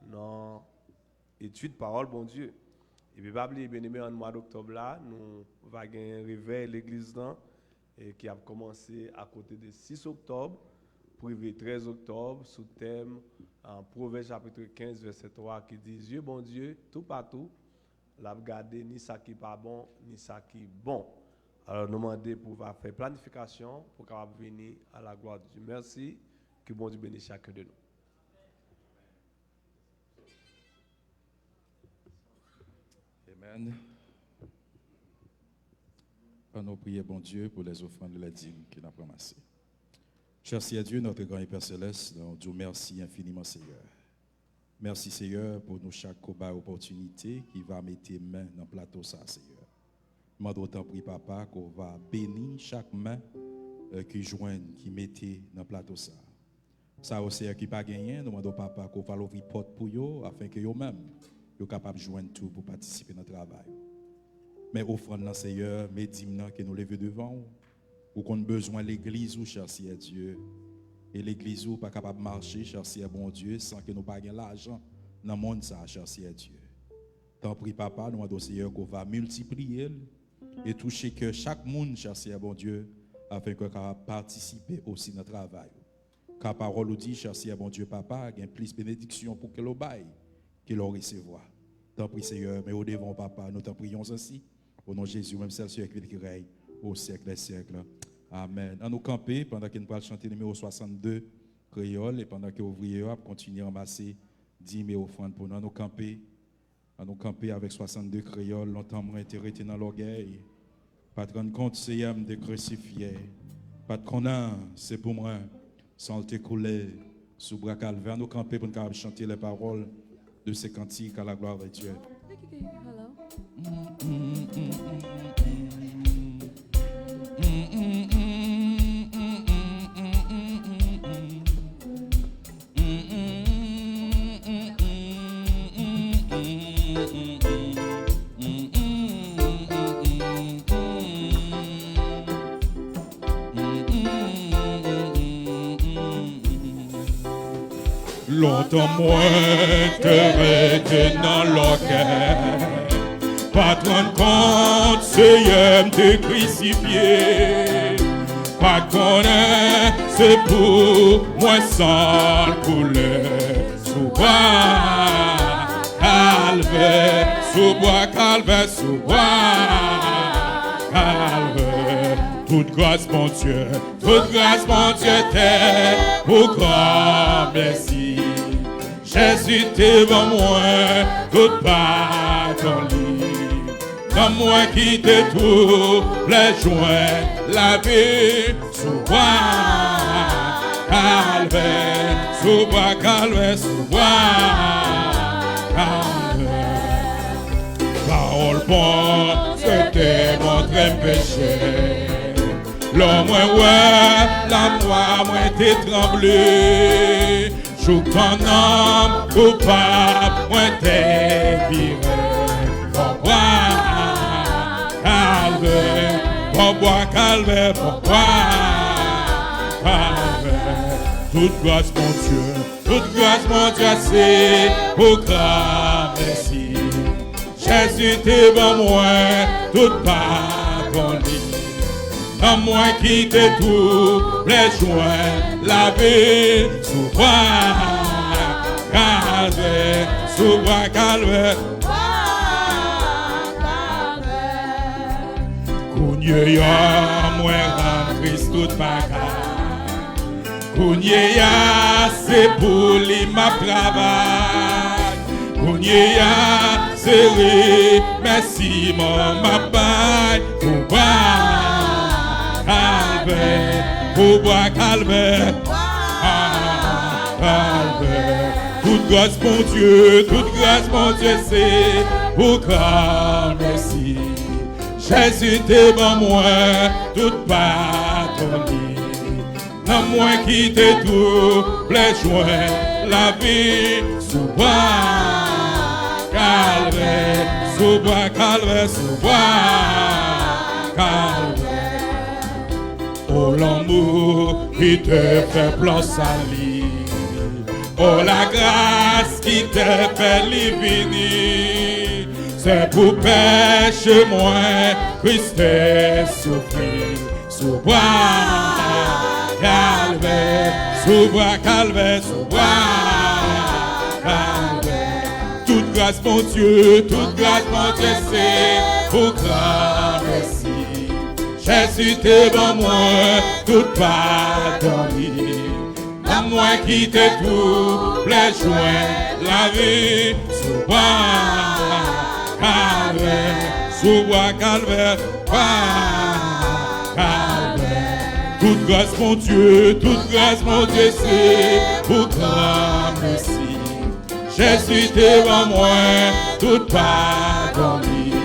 dans l'étude de la parole, bon Dieu. Et puis, bien aimé, en mois d'octobre, là, nous allons gagner un réveil à l'église qui a commencé à côté de 6 octobre, privé 13 octobre, sous thème en Proverbe chapitre 15, verset 3, qui dit Dieu, bon Dieu, tout partout. La regarder ni ça qui pas bon ni ça qui bon. Alors nous demander pour faire planification pour capable venir à la gloire de Dieu. Merci, que bon Dieu bénisse chacun de nous. Amen. On nous prie bon Dieu pour les offrandes de la dîme qu'il a ramassées. Cher Dieu, notre grand et Père céleste, nous disons merci infiniment Seigneur. Merci Seigneur pour nous chaque opportunité qui va mettre main dans le plateau ça Seigneur. Je demande autant prie papa qu'on va bénir chaque main qui joigne, qui mettait dans le plateau ça. Ça aussi qui pas gagné, nous demandons papa qu'on va ouvrir porte pour eux afin que eux-mêmes Yo capable de joindre tout pour participer à notre travail. Mais offrande dans Seigneur, mais dîmes que nous lever devant ou qu'on a besoin de l'église ou cher Seigneur Dieu. Et l'église ou pas capable de marcher cher Seigneur bon Dieu sans que nous pas gagner l'argent dans le monde ça cher Seigneur Dieu. Tant prie papa, nous demandons Seigneur qu'on va multiplier et toucher que chaque monde cher Seigneur bon Dieu afin qu'on puisse participer aussi à notre travail. Car parole nous dit cher Seigneur bon Dieu papa, il y a plus de bénédiction pour que l'on baille qu'il le recevoir. Tant prie Seigneur, mais au devant papa, nous t'en prions ainsi. Au nom de Jésus, même celle qui règne au siècle des siècles. Amen. À nous camper pendant que nous allons chanter le numéro 62 créole et pendant que les ouvriers continuent à ramasser 10 000 offrandes pour nous. À nous camper avec 62 créoles, longtemps moins été dans l'orgueil. Pas de rendre compte, c'est de crucifié. Pas de connaître, c'est pour moi, sans te couler sous bras calvaire. À nous camper pour nous chanter les paroles de ces cantiques à la gloire de Dieu. Longtemps moins te retenant l'orgueil, pas te rendre compte, Seigneur, te crucifié, pas connaître, c'est pour moi sans couleur, sous bois calvaire, sous bois calvaire, sous bois calvaire. Toute grâce, mon Dieu, t'es pour grand merci. Jésus, t'es devant moi, toute pardon libre. Dans moi qui te tout, les joints, la vie, sous bois calvaire, sous bois calvaire, sous bois calvaire. Parole bonne, c'était mon péché. L'homme ouais, la moi t'es tremblé. Joue ton âme coupable, moi t'es viré. Pourquoi calvaire, pourquoi calvaire, pourquoi calvaire. Toute grâce mon Dieu, c'est pour grand merci. Jésus t'es devant moi, toute pardon libre. Dans moi qui te tout, les joints, la vie, sous bois calvaire, sous bois calvaire. Kounye ya, moi rend Christ tout bagage. Kounye ya, c'est pour lui ma travail. Kounye ya, c'est lui, merci mon ma baille. Pour calvaire, pour bois calvaire, calvaire. Toute grâce mon Dieu, c'est pour grand merci. Jésus t'es devant moi, toute pardon libre. Dans moi qui t'es tout, les joints, la vie, sous bois calvaire, sous bois calvaire, sous bois calvaire. Oh l'amour qui te fait place à lui, oh la grâce qui te fait venir, c'est pour pécher moi, Christ est souffert, sous bois calvaire, sous bois calvaire, sous bois calvaire. Toute grâce mon Dieu, c'est pour grand merci. Jésus t'es devant moi, toute pardon libre. Dans moi qui te tout, les joints, la vie, sous bois calvaire, sous bois calvaire, calvaire. Toute grâce mon Dieu, c'est pour grand merci. Jésus t'es devant moi, toute pardon libre.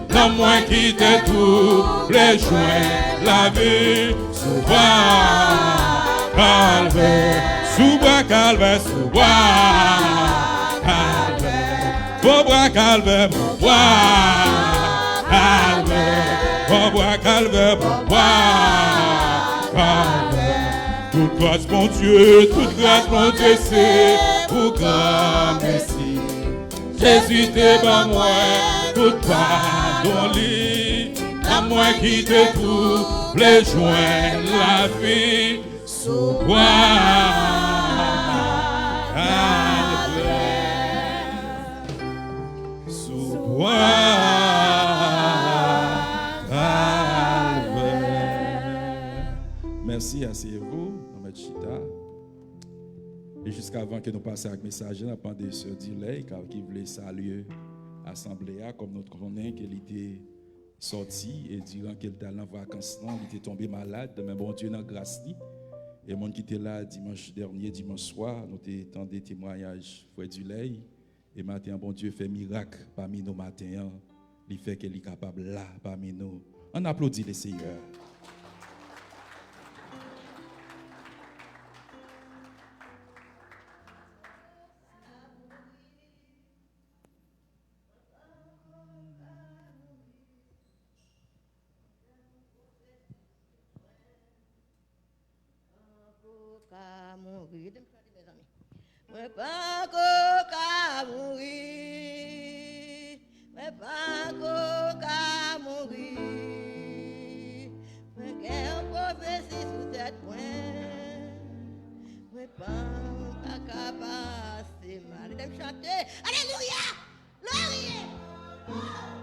Dans moi qui te tout, les joints, la vie, sous bois calvaire, sous bois calvaire, sous bois calvaire. calvaire, bois calvaire, bois calvaire, bois calvaire. Toute grâce, mon Dieu, c'est pour grand merci. Jésus t'es pas moi, tout pardon lui, à moi qui te trouve les joints la vie sous bois calvaire, sous bois calvaire. Merci, asseyez-vous, dans notre chita. Et jusqu'avant que nous passions avec le message, nous avons demandé ce delay qui voulait saluer l'Assemblée, comme nous connaissons qu'elle était sortie et durant qu'elle était en vacances, il était tombé malade, mais bon Dieu, dans grâce. Et le monde qui était là dimanche dernier, dimanche soir, nous avons des témoignages frère du lait. Et matin, bon Dieu fait miracle parmi nos matins. Il fait qu'elle est capable là parmi nous. On applaudit les Seigneurs. Mwen pa ka mouri, mwen pa ka mouri, mwen gen yon profesi sou tèt mwen pa ka pase mal. Dem chante, Alléluia, glorie,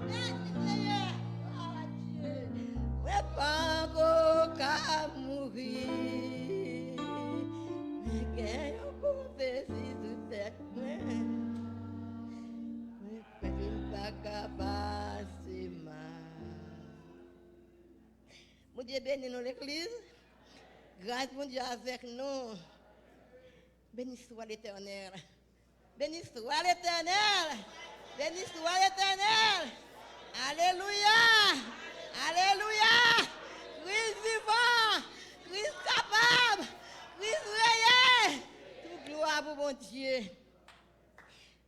merci Seigneur, oh Dieu, mwen pa ka mouri, mwen gen yon profesi sou tèt mwen pa ka pase mal. Mon Dieu bénit nous l'église. Grâce mon Dieu avec nous. Béni soit l'Éternel. Béni soit l'Éternel. Béni soit l'Éternel. Alléluia. Alléluia. Christ vivant. Christ capable. Christ réel. Toute gloire pour mon Dieu.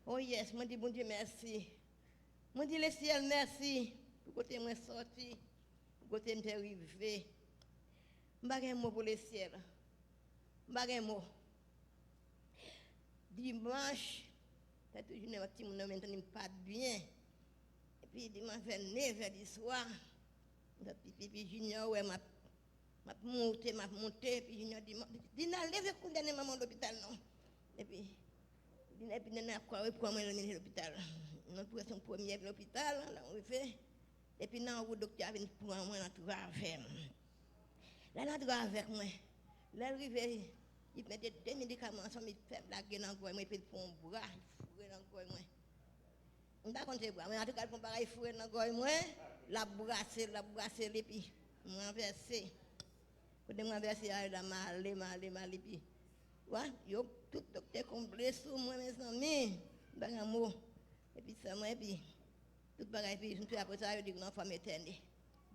Oh yes, moi dis bon Dieu merci. Moi dis le ciel merci. Pour côté moi sorti. Pour côté m'te arrivé. M'bagay mot pour le ciel. M'bagay mot. Dimanche, t'as toujours un petit monde maintenant pas bien. Et puis dimanche vers 9h du soir, puis junior ouais m'a monté, puis junior dit n'a levé coup dernier maman l'hôpital non. Et puis n'a quoi pour moi l'hôpital. Nous pour son premier l'hôpital là on fait. Et puis non le docteur vient pour moi là trouver avec. Là on trouve avec moi. Là arrivé il met des médicaments sans me faire blaguer dans quoi moi puis pour un bras fourrer dans quoi moi. On pas compter bras mais en tout cas pour pareil fourrer dans quoi moi la brasser et puis moi verser. Quand moi verser là mal et puis ouais yo tout docteur complet sur moi mes amis dans un mot et puis ça moi et puis tout pareil puis je suis après ça je dis non femme éternelle.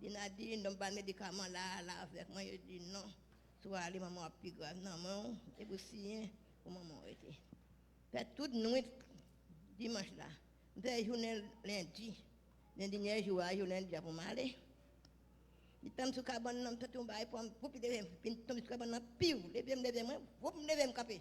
Il n'a dit non pas médicament là avec moi je dis non. Soit aller maman a plus grave non maman et aussi pour maman était fait toute nuit dimanche là vers journée lundi dernier jour journée déjà pour m'aller il tombe sur cabane non tout tombe pour puis tombe sur cabane piou lever moi pour me lever me camper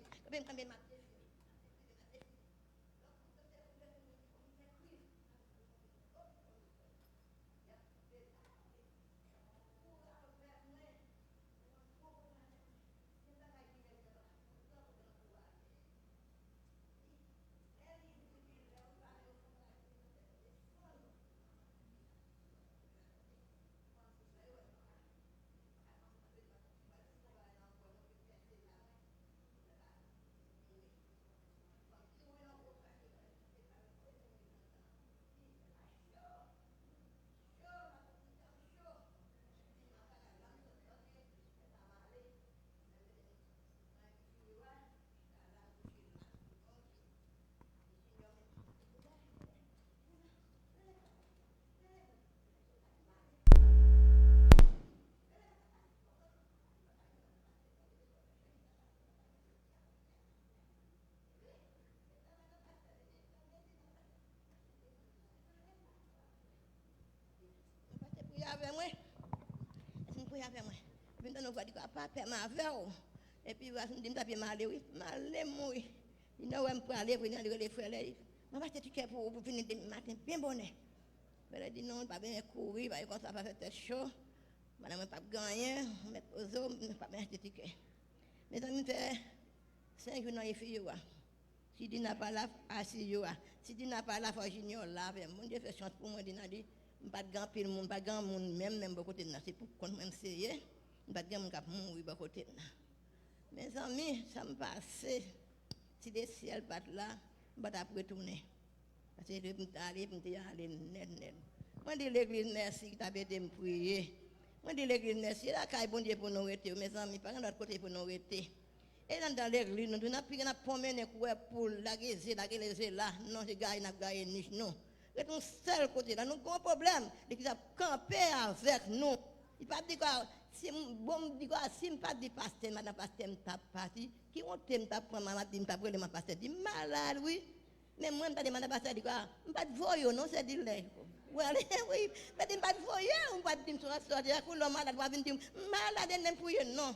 nous va dire papa m'a fait et puis va me dire papa m'a aller oui m'aller moi il n'a même pas aller pour les frères là maman tu es pour venir demain matin bien bonnet elle dit non pas bien courir parce que comme ça va faire chaud madame pas gagner mettre aux hommes pas bien acheter ticket mes amis fait 5 jours dans les filles si tu n'as pas là assis si tu n'as pas là faut junior là mon Dieu fait chance pour moi dit pas de grand pile monde pas grand monde même beaucoup de c'est pour qu'on même sérieux pas de grand monde cap mourir ba côté mes amis ça me passe si des ciel pas là pas après retourner parce que je vais aller net moi dis l'église merci qui t'a aidé me prier moi dis l'église merci là caille bon Dieu pour nous rester mes amis pas dans côté pour nous rester et dans l'église nous n'a plus n'a promener pour la guérir là non c'est gars n'a gagné niche non et ton seul côté là nous avons un problème l'église a campé avec nous il pas dit quoi si bon dit quoi si pas dit pasteur madame pasteur t'a parti qui on t'aime t'a prendre maman dit t'a prendre ma pasteur dit malade oui mais moi pas demande pasteur dit quoi pas de voyou non c'est dit là oui mais dit pas de voyou on pas dire sur sortir que l'homme malade va venir malade nem pour non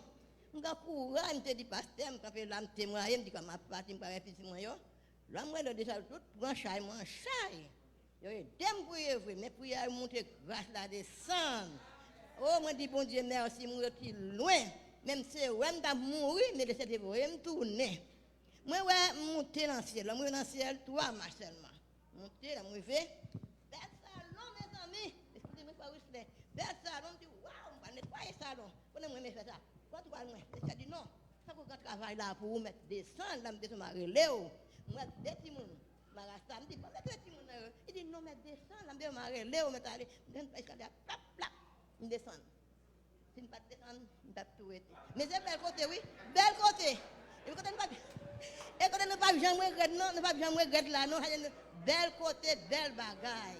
on ga courage me dit pasteur me fait l'âme témoigner me dit comme ma partie me pas fils moi yo là moi le déjà tout prend chai moi chai yo dem prier vrai mais prière monter grâce la descendre oh moi dis bon Dieu merci moi qui loin même si ouais m'ta mourir mais de cette voie me tourner moi ouais monter dans ciel là moi dans ciel 3 marches seulement monter là moi fait bel salon mes amis excusez-moi pas oui bel salon dit waouh on va nettoyer salon on moi me fait ça quand tu vas loin ça dit non ça faut qu'on travaille là pour mettre descendre là me descendre ma relève moi des petits monde ma rasta me dit pas mettre petit monde il dit non mais descendre là me ma relève mettre aller donne pas escalier plap plap me descendre si pas descendre me tape tout été mais c'est bel côté oui bel côté et côté pas et côté ne pas jamais regret non ne pas jamais regret là non bel côté belle bagaille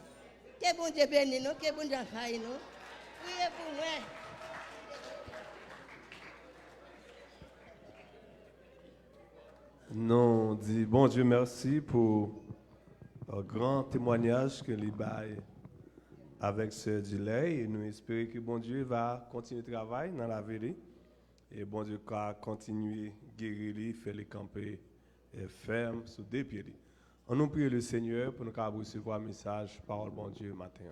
que bon Dieu béni nous que bon Dieu faille nous priez pour moi. Non, dit bon Dieu merci pour un grand témoignage que les bail avec ce delay et nous espérons que bon Dieu va continuer le travail dans la vérité et bon Dieu va continuer à guérir, faire les camper ferme sur des pieds. On nous prie le Seigneur pour nous recevoir un message, parole bon Dieu matin.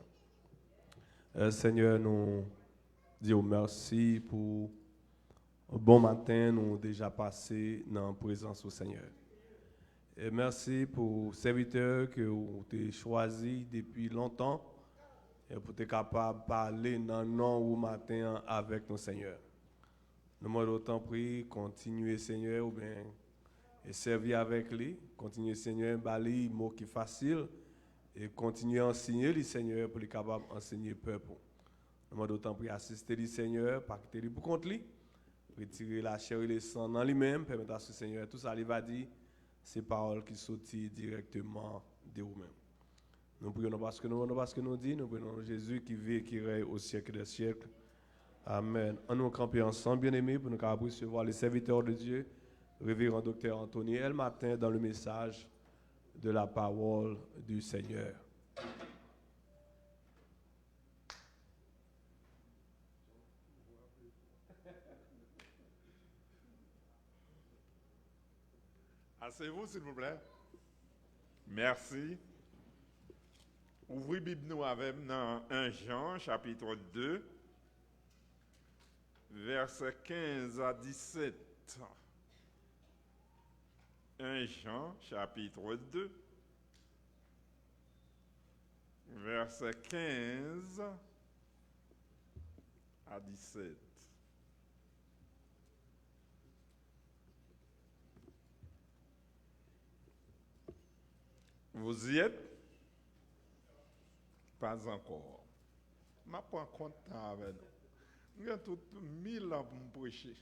Seigneur, nous disons merci pour un bon matin, nous avons déjà passé dans la présence du Seigneur. Et merci pour le serviteur que vous avez choisi depuis longtemps et pour être capable de parler dans le nom au matin avec nos Seigneurs. Nous demandons autant prier, continuer Seigneur, ou bien et servir avec lui, continuer Seigneur, balayer mots qui facile et continuer à enseigner le Seigneur pour être capable d'enseigner le peuple. Nous demandons autant prier, assister le Seigneur, pas quitter lui pour contre lui. Retirer la chair et le sang dans lui-même, permettre à ce Seigneur, tout ça, il va dire, ces paroles qui sortent directement de vous-même. Nous prions parce que nous disons, nous prions Jésus qui vit et qui règne au siècle des siècles. Amen. On nous camper ensemble, bien-aimés, pour nous recevoir les serviteurs de Dieu, révérend docteur Anthony, le matin dans le message de la parole du Seigneur. Asseyez-vous, s'il vous plaît. Merci. Ouvrez Bible nous avec dans 1 Jean, chapitre 2, versets 15 à 17. 1 Jean, chapitre 2, versets 15 à 17. Vous y êtes? Pas encore. Je ne prends pas compte avec nous. J'ai tout 1000 ans pour me prêcher.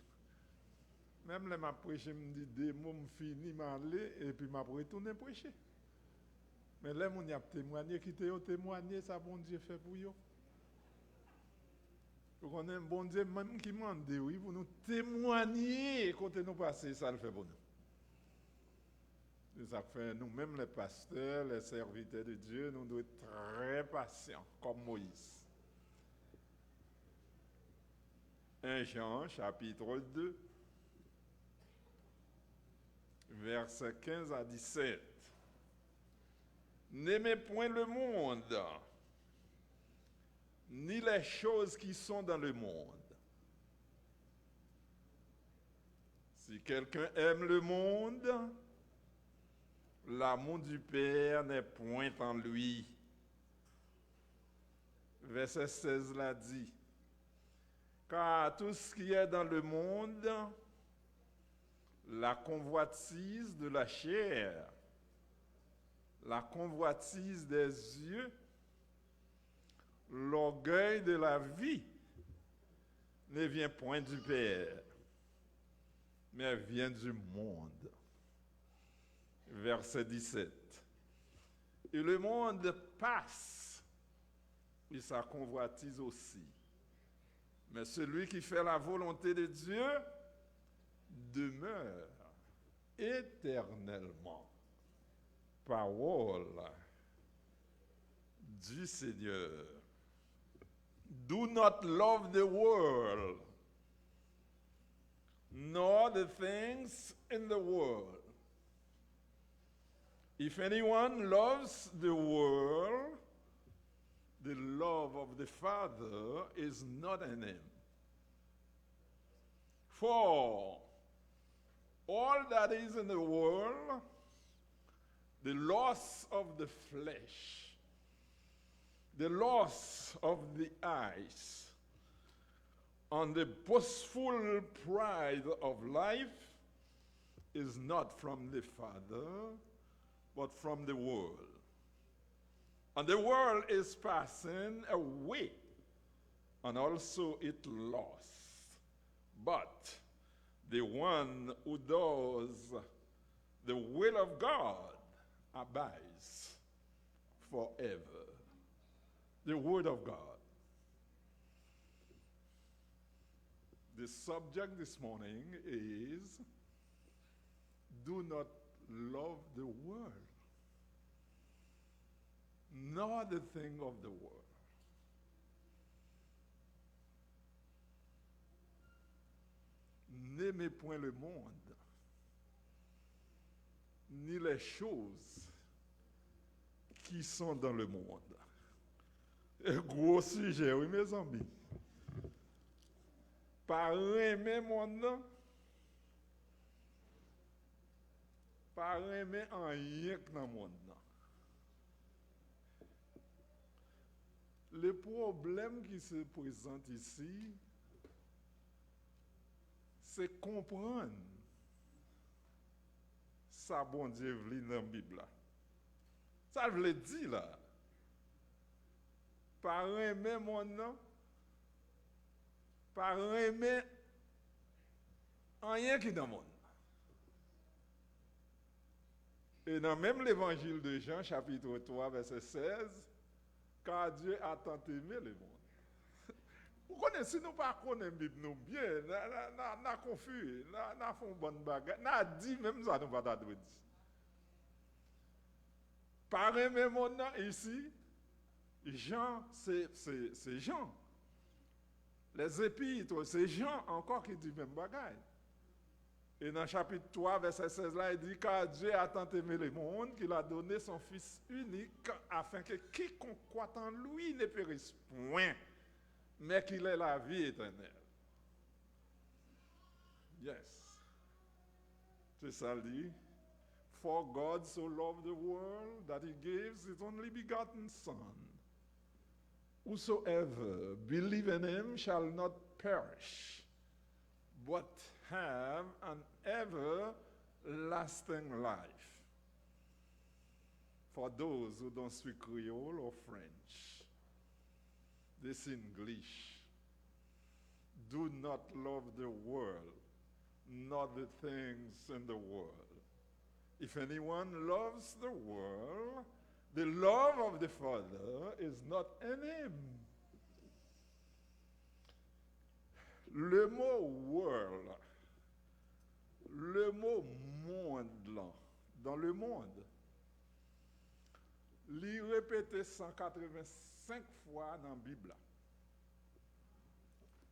Même les ma prêcher, me dit des mots, je finis, je aller et puis je retourne prêcher. Mais là, on y a témoigné, qui t'a témoigné, ça bon Dieu fait pour vous. Vous connaissez bon Dieu même qui m'a dit oui, pour nous témoigner quand nous passons, ça le fait pour nous. Ça fait nous-mêmes les pasteurs, les serviteurs de Dieu, nous devons être très patients, comme Moïse. 1 Jean chapitre 2, versets 15 à 17. N'aimez point le monde, ni les choses qui sont dans le monde. Si quelqu'un aime le monde, l'amour du Père n'est point en lui. Verset 16 l'a dit. Car tout ce qui est dans le monde, la convoitise de la chair, la convoitise des yeux, l'orgueil de la vie, ne vient point du Père, mais vient du monde. Verset 17. Et le monde passe, et sa convoitise aussi. Mais celui qui fait la volonté de Dieu demeure éternellement. Parole du Seigneur. Do not love the world, nor the things in the world. If anyone loves the world, the love of the Father is not in him. For all that is in the world, the loss of the flesh, the loss of the eyes, and the boastful pride of life is not from the Father, but from the world. And the world is passing away, and also its loss. But the one who does the will of God abides forever. The Word of God. The subject this morning is do not love the world, nor the thing of the world. N'aimez point le monde, ni les choses qui sont dans le monde. Un gros sujet, oui, mes amis. Pas aimer monde, pas aimer rien que dans le monde. Le problème qui se présente ici, c'est comprendre ça, bon Dieu, veut dans la Bible. Ça veut dire là. Par aimer mon nom, par aimer rien qui est dans le monde. Et dans même l'évangile de Jean, chapitre 3, verset 16, car Dieu a tant aimé le monde. Vous connaissez, si nous ne connaissons pas la Bible nous bien, nous sommes confus, nous faisons une bonne bagarre, nous avons dit même ça, nous ne pouvons pas dire. Par aimer mon nom ici, Jean, c'est Jean. Les épîtres, c'est Jean encore qui dit même bagaille. Et dans le chapitre 3, verset 16, là, il dit car Dieu a tant aimé le monde qu'il a donné son Fils unique afin que quiconque croit en lui ne périsse point, mais qu'il ait la vie éternelle. Yes. C'est ça le dit. For God so loved the world that he gave his only begotten Son. Whosoever believe in him shall not perish, but have an everlasting life. For those who don't speak Creole or French, this English, do not love the world, nor the things in the world. If anyone loves the world, the love of the Father is not in him. Le mot world, le mot monde, là, dans le monde, l'y répété 185 fois dans la Bible.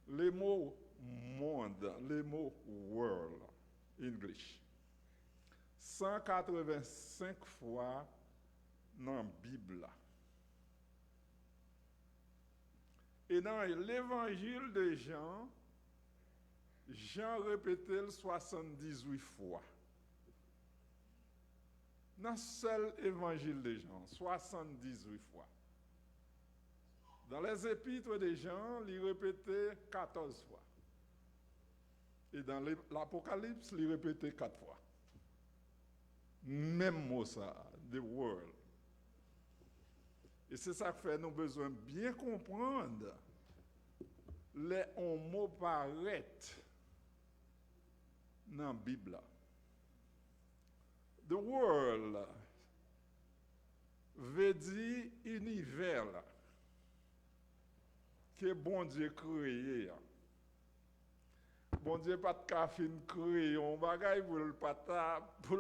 Le mot monde, le mot world, English, 185 fois dans la Bible. Et dans l'évangile de Jean, Jean répétait le 78 fois. Dans le seul évangile de Jean, 78 fois. Dans les épîtres de Jean, il répétait 14 fois. Et dans l'Apocalypse, il répétait 4 fois. Même mot ça, the world. Et c'est ça que fait nous besoin de bien comprendre les mots paraître dans la Bible. The world veut dire univers que bon Dieu créé. Bon Dieu pas de café créé un bagage pour le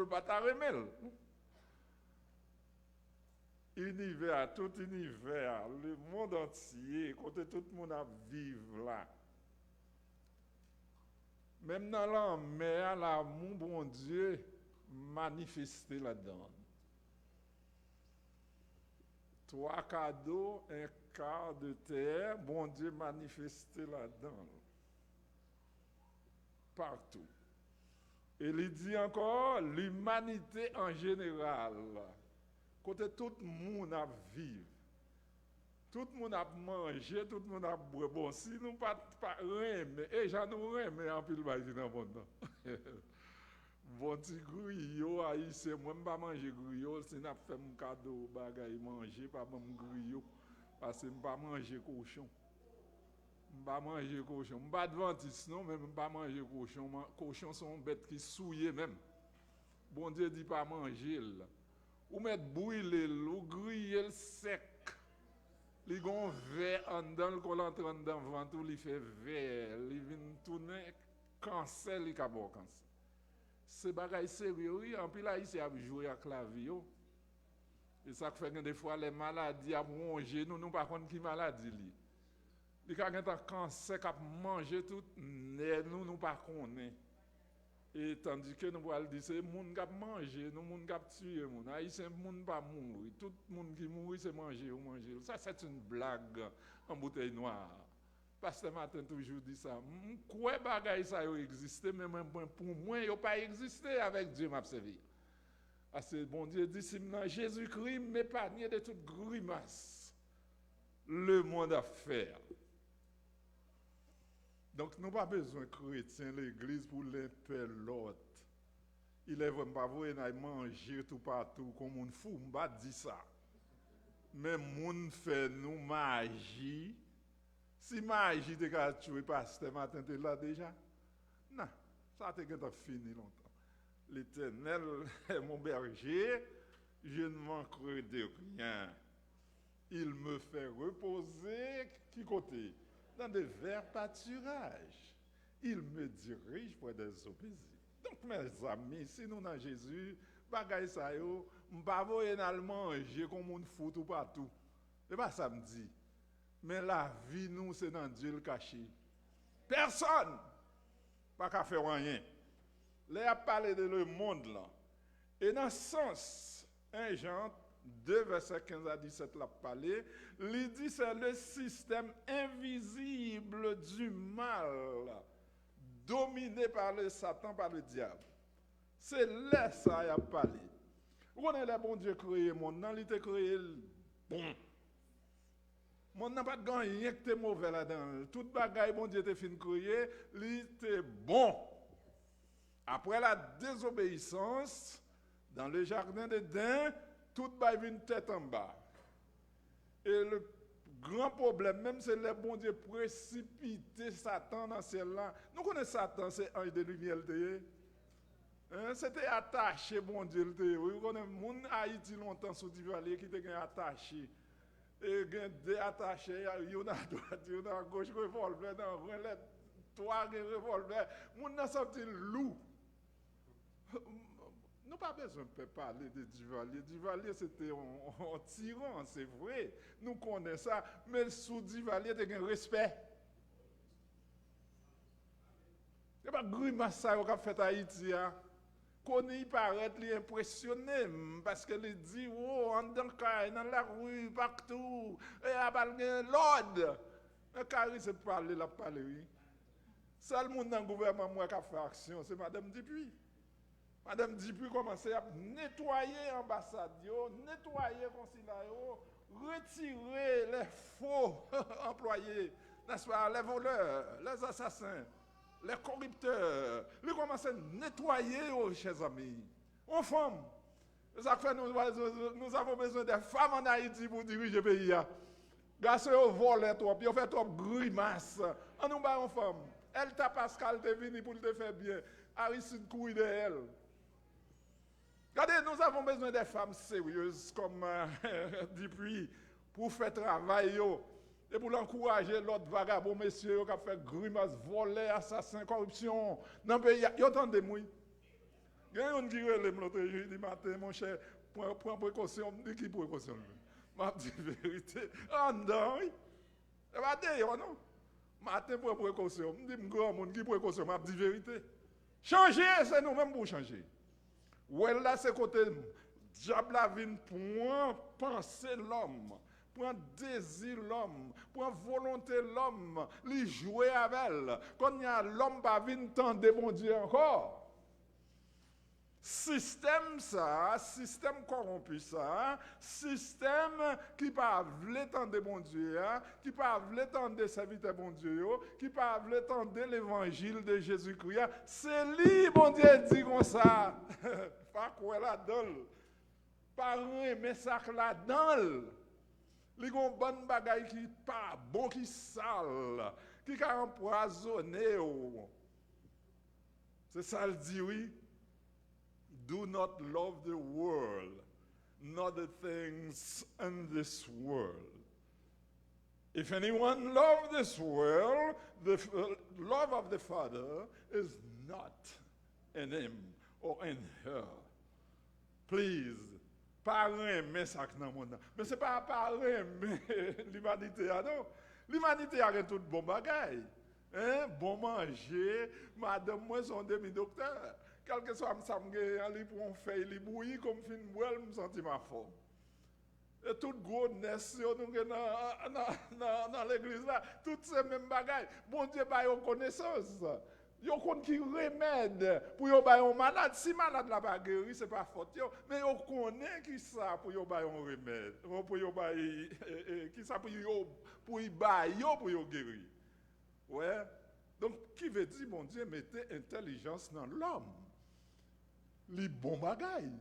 pas remel. Univers, tout univers, le monde entier, côté tout le monde a vivre là. Même dans la mer, l'amour bon Dieu manifesté là-dedans. 3 cadeaux, un quart de terre, bon Dieu manifesté là-dedans. Partout. Et il dit encore, l'humanité en général, côté tout le monde a vivre, tout le monde a mangé, tout le monde a boire. Bon, si nous pas aimer, et j'en nous aimer en pile bail dans bon temps. Bon petit griot, haïtien, moi pas manger griot, si n'a fait mon cadeau bagay manger, pas bon griot, parce que pas manger cochon. Pas manger cochon, pas adventiste non, mais pas manger cochon. Cochon sont bêtes qui souillent même. Bon Dieu dit pas manger là. Ou mettre bouillir, ou griller sec. Li gon vert en dedans, le col entre en dedans, ventre, li fait vert, li vient tourner cancer, li ka bon cancer. C'est bagay sérieux, en pile ici a jouer à clavier. Et ça fait que des fois les maladies a manger, nous pas connait qui maladie li. Li ka gen cancer qui a manger tout, nous pas connait. Et tandis que nous allons dire, c'est les gens qui mangent, nous qui tuent. Haïtien, les gens ne pas mourir. Tout le monde qui mourit, c'est manger ou manger. Ça, c'est une blague en bouteille noire. Pasteur Martin toujours dit ça. Quoi bagaille ça existe, mais pour moi, il n'a pas existé avec Dieu m'a servi. Parce que bon Dieu dit, si Jésus-Christ m'épargne de toute grimace, le monde a fait. Donc, nous n'avons pas besoin de chrétiens, l'église, pour l'un l'autre. Il est vraiment pas vrai de manger tout partout comme on fou, on ne dit ça. Mais on fait nous magie. Si magie te ka tuer pasteur Martin te là déjà. Non, ça te gêne fini longtemps. L'Éternel est mon berger, je ne manquerai de rien. Il me fait reposer qui côté? Dans des verts pâturages. Il me dirige pour des eaux paisibles. Donc, mes amis, si nous dans Jésus, bagay sa yo, m'pa voye nan manger comme on fout tout partout. C'est pas ça me dit. Mais la vie, nous, c'est dans Dieu le caché. Personne pas qu'à faire rien. Là, a parlé de le monde là. Et dans ce sens, 1 Jean 2, verset 15 à 17, l'a parlé, il dit c'est le système invisible du mal, dominé par le Satan, par le diable. C'est là ça y a parlé. Vous connaissez le bon Dieu créé le monde, il a créé le bon. Le monde n'a pas de rien que t'es mauvais là-dedans. Tout bagaille, bon Dieu t'a fait créer, il était bon. Après la désobéissance, dans le jardin d'Éden, tout va une tête en bas. Et le grand problème, même c'est le bon Dieu précipiter Satan dans celle-là. Nous connaissons Satan, c'est ange de lumière. C'était attaché, bon Dieu. Vous connaissez, mon Haïti longtemps sous Divalier qui était attaché. Et des attachés, il y en a à droite, il y en a à gauche, revolver, dans relais, toi, revolver. Mon n'a sorti loup. Nous pas besoin de parler de Duvalier. Duvalier, c'était un tyran, c'est vrai. Nous connaissons ça. Mais sous Duvalier, il y a un respect. pas grimace ça qu'a fait Haïti qu'on y paraît impressionné parce que il dit oh en dans la rue partout et a parlé l'ordre. Car c'est parler la parler oui. Seul monde dans le gouvernement moi qui a fait action c'est madame Dupuis. Madame Dupuis commence à nettoyer l'ambassade, nettoyer le consulat, retirer les faux employés, n'est-ce pas, les voleurs, les assassins, les corrupteurs. Il commence à nettoyer, chers amis. On femme. C'est ça que fait nous avons besoin des femmes en Haïti pour diriger le pays. Garçon, ils volent trop, ils font trop grimace. On nous bat en femme. Elle t'a Pascal, t'es venu pour te faire bien. Aristide couille de elle. Regardez, nous avons besoin des femmes sérieuses comme Dupuis pour faire travail et pour l'encourager l'autre vagabond monsieur qui a fait grimace, voler, assassin, corruption. Dans le pays, il y a autant de mouilles. Il y a un qui relève l'autre jeudi matin, mon cher, prends précaution. Je dis qui précaution? Je dis vérité. Ah non, oui. Ça va dire, non? Matin, prends précaution. Je dis, grand monde qui précaution, je dis vérité. Changer, c'est nous-mêmes pour changer. Ouais, là, c'est côté diable la vie pour penser l'homme, pour désir l'homme, pour volonté l'homme, lui jouer avec elle. Quand il y a l'homme pas vient tendre bon Dieu encore. Système ça, système corrompu ça, système qui pas veut tendre bon Dieu, qui pas veut tendre serviteur bon Dieu, qui pas veut tendre l'évangile de Jésus-Christ. C'est lui bon Dieu dit comme ça. Pas quoi là-dedans. Pas mais ça là-dedans. Les gon bonne bagaille qui pas bon qui sale, qui a empoisonné. C'est ça le dit oui. Do not love the world, not the things in this world. If anyone loves this world, the love of the Father is not in him or in her. Please, pas aimer ça dans le monde. Mais ce n'est pas aimer l'humanité, non? L'humanité a tout bon bagaille. Hein? Bon manger, madame, moi, son demi-docteur. Quel que soit ça, je pour un feuille, il bouillit comme fin boire, je me sens ma forme. Et toute gros nest dans l'église là, toutes ces mêmes bagailles. Bon Dieu, pas yon connaissance. Yon connaît qui remède pour yon ba yon malade. Si malade la pas guéri, c'est pas faute yo, mais yon connaît qui ça pour yon ba yon remède. Pour yon ba qui ça pour yon guérir. Ouais. Donc qui veut dire bon Dieu mettez intelligence dans l'homme. Les bons bagailles.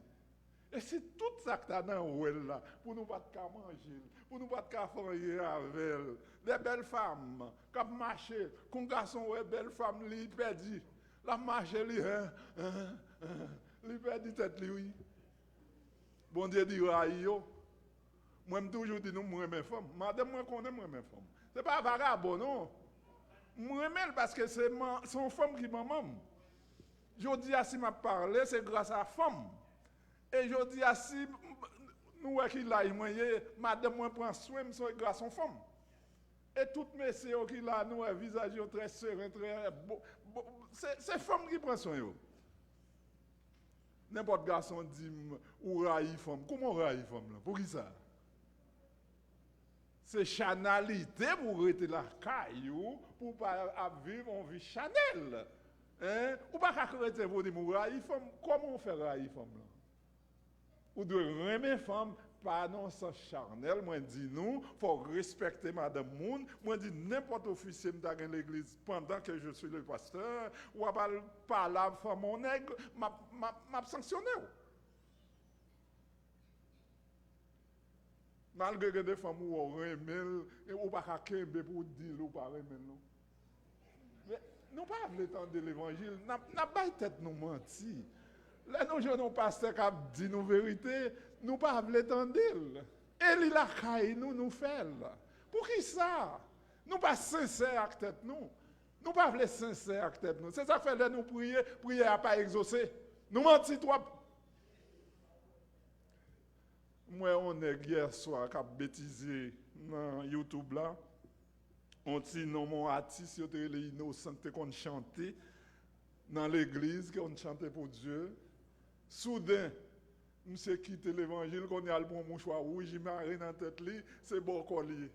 Et c'est tout ça que tu as dans le là, pour nous pas de manger, pour nous pas de faire avec elle. Des belles femmes, qui marchent, qu'un garçon ou une belle femme, il perdit. La marche, il perdit tête, oui. Bon Dieu dit, moi, je toujours dit, nous, moi, mes femmes. Madame, moi, connais moi, mes femmes. Ce n'est pas vagabond, non. Moi, parce que c'est son femme qui m'a maman. Je dis à si m'a parlé, c'est grâce à la femme. Et je dis à si nous qui là, madame moi prend soin c'est grâce à son femme. Et toutes mes sœurs qui là, nous visage très serein, très c'est femme qui prend soin yo. N'importe garçon dit ou raille femme. Comment raille femme là? Pour qui ça? C'est chanalité pour rester la caillou pour pas vivre en vie Chanel. Hein? Ou pas qu'à arrêter pour dire raille femme. Comment on fait raille femme là? Ou de remettre femme par non sens charnel, moi dis nous, faut respecter madame moun, moi dis n'importe officier dans l'église pendant que je suis le pasteur, ou pas la femme mon nègre, m'a sanctionné. Malgré que des femmes ou remet ou pas kembe pour dire ou pas remet non. Mais nous pas le temps de l'évangile, n'a pas tête nous mentir. Là, nous jeunes pasteurs qui disent nos vérités, nous ne pouvons pas l'étendre. Et il a caillé nous fait. Pour qui ça? Nous ne sommes pas sincères avec tête nous. Nous ne sommes pas sincères avec tête nous. C'est ça que fait nous prier à pas exaucer. Nous mentons trop. Moi, on est hier soir qui a bêtisé dans YouTube là. On dit non, mon artiste, il est innocent qu'on chantait. dans l'église qu'on chantait pour Dieu. Soudain, monsieur quitte l'évangile, qu'on y a le bon mouchoir rouge, il m'a rien dans tête li, c'est bon collier.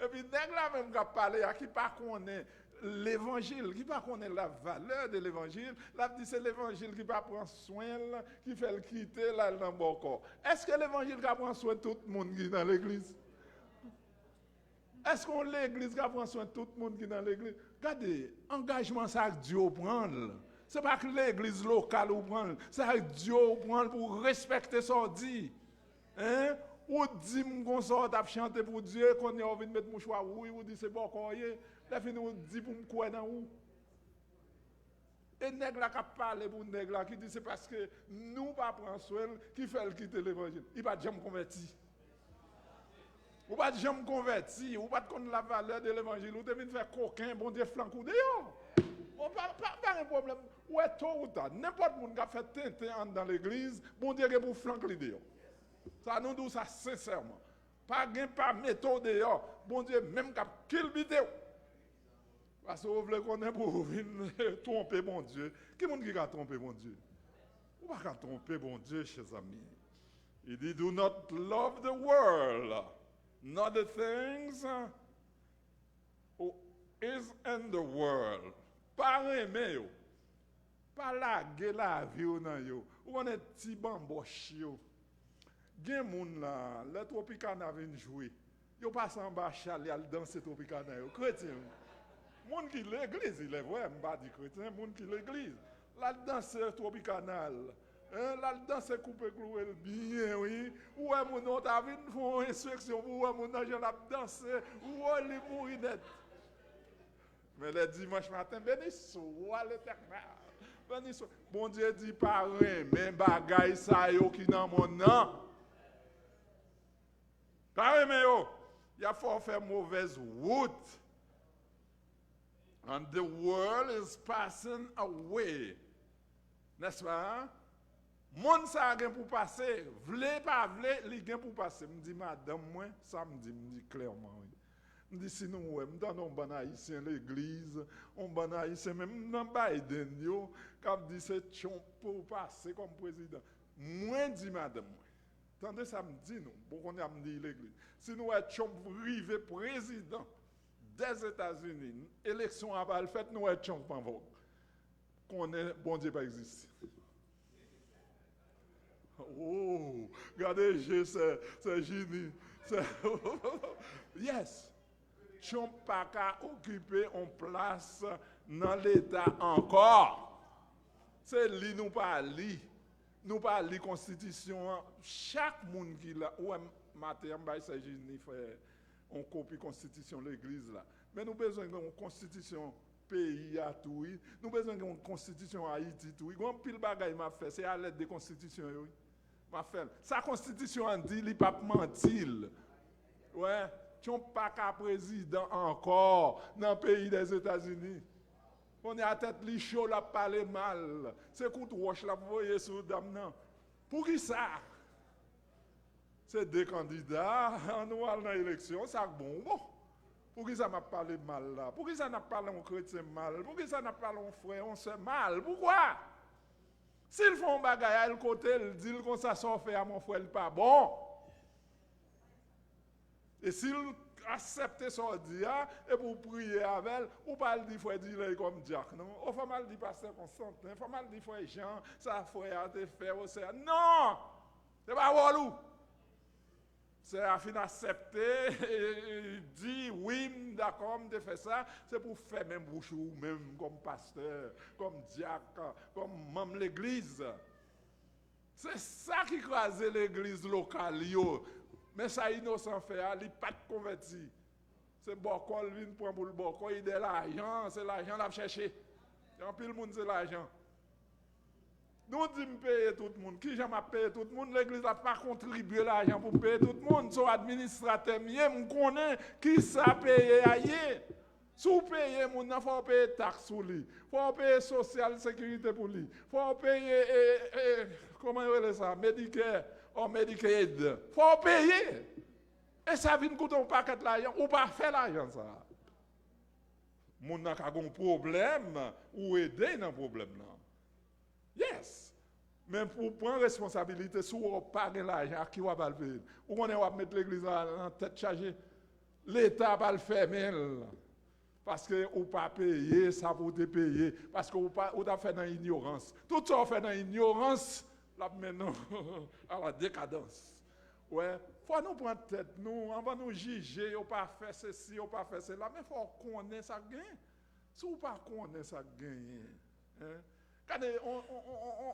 Et puis, nèg la même qui a parlé, qui pas connaît l'évangile, qui pas connaît la valeur de l'évangile, là dit c'est l'évangile qui pas prendre soin, qui fait le quitter là dans bon corps. Est-ce que l'évangile qui prend soin de tout le monde qui est dans l'église? Est-ce qu'on l'église qui prend soin de tout le monde qui est dans l'église? Regardez, engagement ça que Dieu prend. C'est pas que l'église locale ou prend, c'est que Dieu prend pour respecter son dit. Hein? Ou dit qu'on sort à chanter pour Dieu, qu'on est envie de mettre mouchoir rouge, ou dit c'est bon qu'on y est. Là, fin nous dit pour me quoi dans où. Et nèg la qui parle pour nèg la qui dit c'est parce que nous pas prendre soin qui fait le quitter l'évangile. Il pas jamais converti. Ou pas jamais converti, ou pas connaître la valeur de l'évangile, ou devine faire coquin, bon Dieu flanc ou dehors. Pas un problème. Ou est tôt ou tard, n'importe monde qui a fait tintin dans l'église, bon Dieu pour flanc li dehors. Ça nous dit ça sincèrement. Pas gain pas méthode dehors, bon Dieu même qui kill vidéo. Parce que vous voulez qu'on ait pour tromper mon Dieu. Qui est-ce qui a trompé mon Dieu? Ou pas tromper mon Dieu, chers amis? Il dit, do not love the world, not the things who is in the world. Pas aimer yo. Pas laguer la vie ou nan yo. Ou on est petit bamboche yo. Gen moun la, le Tropicana vient jouer. Yo passe en bas chalet al danser Tropicana yo. Chrétien. Moun qui l'église, il est vrai, m'pa dit chrétien, moun qui l'église. La danse Tropicana. La danse coupe cloué bien oui. Ou est moun on t'a vu font instruction ou est moun gens la danse ou li mourir net. Mais le dimanche matin, béni soit l'Éternel. Béni soit. Bon Dieu dit pas rien, mais bagay sa yo qui dans mon nom. Pas rien mais yo. Il a faut faire mauvaise route. And the world is passing away. N'est-ce pas? Moun sa gen pour passer, vle pas vle, li gen pour passer. Me dit madame moi, ça me dit clairement oui. Me dit si nous ouais, me donne on ban haïtien l'église, on ban haïtien même dans Biden yo, k'ap dit c'est chon pour passer comme président. Moi dit madame moi. Tendez ça me dit nous, pour qu'on a me dit l'église. Si nous est chon rivé président des États-Unis, élection à pas le fait, nous est chon pas vote. Qu'on est bon Dieu pas existe. Oh, regardez, c'est génie. Yes. Chon pas qu'à occuper en place dans l'État encore. C'est li nous pas li. Nous pas li constitution. Chaque monde qui là, ou matin, c'est génie fait on copie constitution l'église là. Mais nous besoin d'une constitution pays à tout. Nous besoin d'une constitution Haïti tout. Grand pile bagaille m'a fait, c'est à l'aide des constitutions oui. M'a fait. Sa constitution en dit li pas mentir. Ouais, tu pas qu'à président encore dans le pays des États-Unis. On est à tête li chaud la parler mal. C'est coup de roche la voyer sur dame nan. Pour qui ça? C'est des candidats, nous allons dans l'élection, ça bon. Pour qui ça m'a parlé mal là? Pour qui ça n'a parlé mon chrétien mal? Pour qui ça n'a parlé mon frère, on se mal? Pourquoi? S'ils font un bagage à côté, ils disent qu'on ça s'en fait à mon frère, il pas bon. Et s'ils acceptent son dia et pour prier avec elle, ou pas le dire frère dire comme Jacques, non? Ou faut mal dire pasteur Constantin, faut mal dire frère Jean, ça frère a te fait au sein. Non! C'est pas walou. C'est à fin d'accepter et dire oui, d'accord, de faire ça, c'est pour faire même bouche ou même comme pasteur, comme diacre, comme membre de l'église. C'est ça qui crase l'église locale. Mais ça, innocent fait, il n'est pas converti. C'est Bocol, il prend pour le Bocol, il a l'argent, c'est l'argent qu'il a cherché. Et en plus, le monde, c'est l'argent. Nous disons payer tout le monde. Qui jamais payer tout le monde? L'église n'a pas contribué l'argent pour payer tout le monde. Son administrateur, je connais qui ça paye ailleurs. Si vous payez, il faut payer taxes pour lui. Il faut payer social sécurité pour lui. Il faut payer, comment on dit ça, Medicare ou Medicaid. Il faut payer. Et ça vient coûter un paquet d'argent. Ou pas faire l'argent, ça. moun nan ka gon problème ou aider dans problème là. Yes. Mais pour prendre responsabilité sur ou pas gen l'argent qui va pas le payer. Ou on va mettre l'église en tête chargée. L'État va le fermer. Parce que ou pas payer, ça pour te payer. Parce que ou t'a fait dans l'ignorance. Tout ça on fait dans l'ignorance, là maintenant à la décadence. Ouais, faut nous prendre tête nous, avant nous juger, ou pas faire ceci, ou pas faire cela, mais faut connaître ça gain. Si ou pas connaître ça gain. Hein? Quand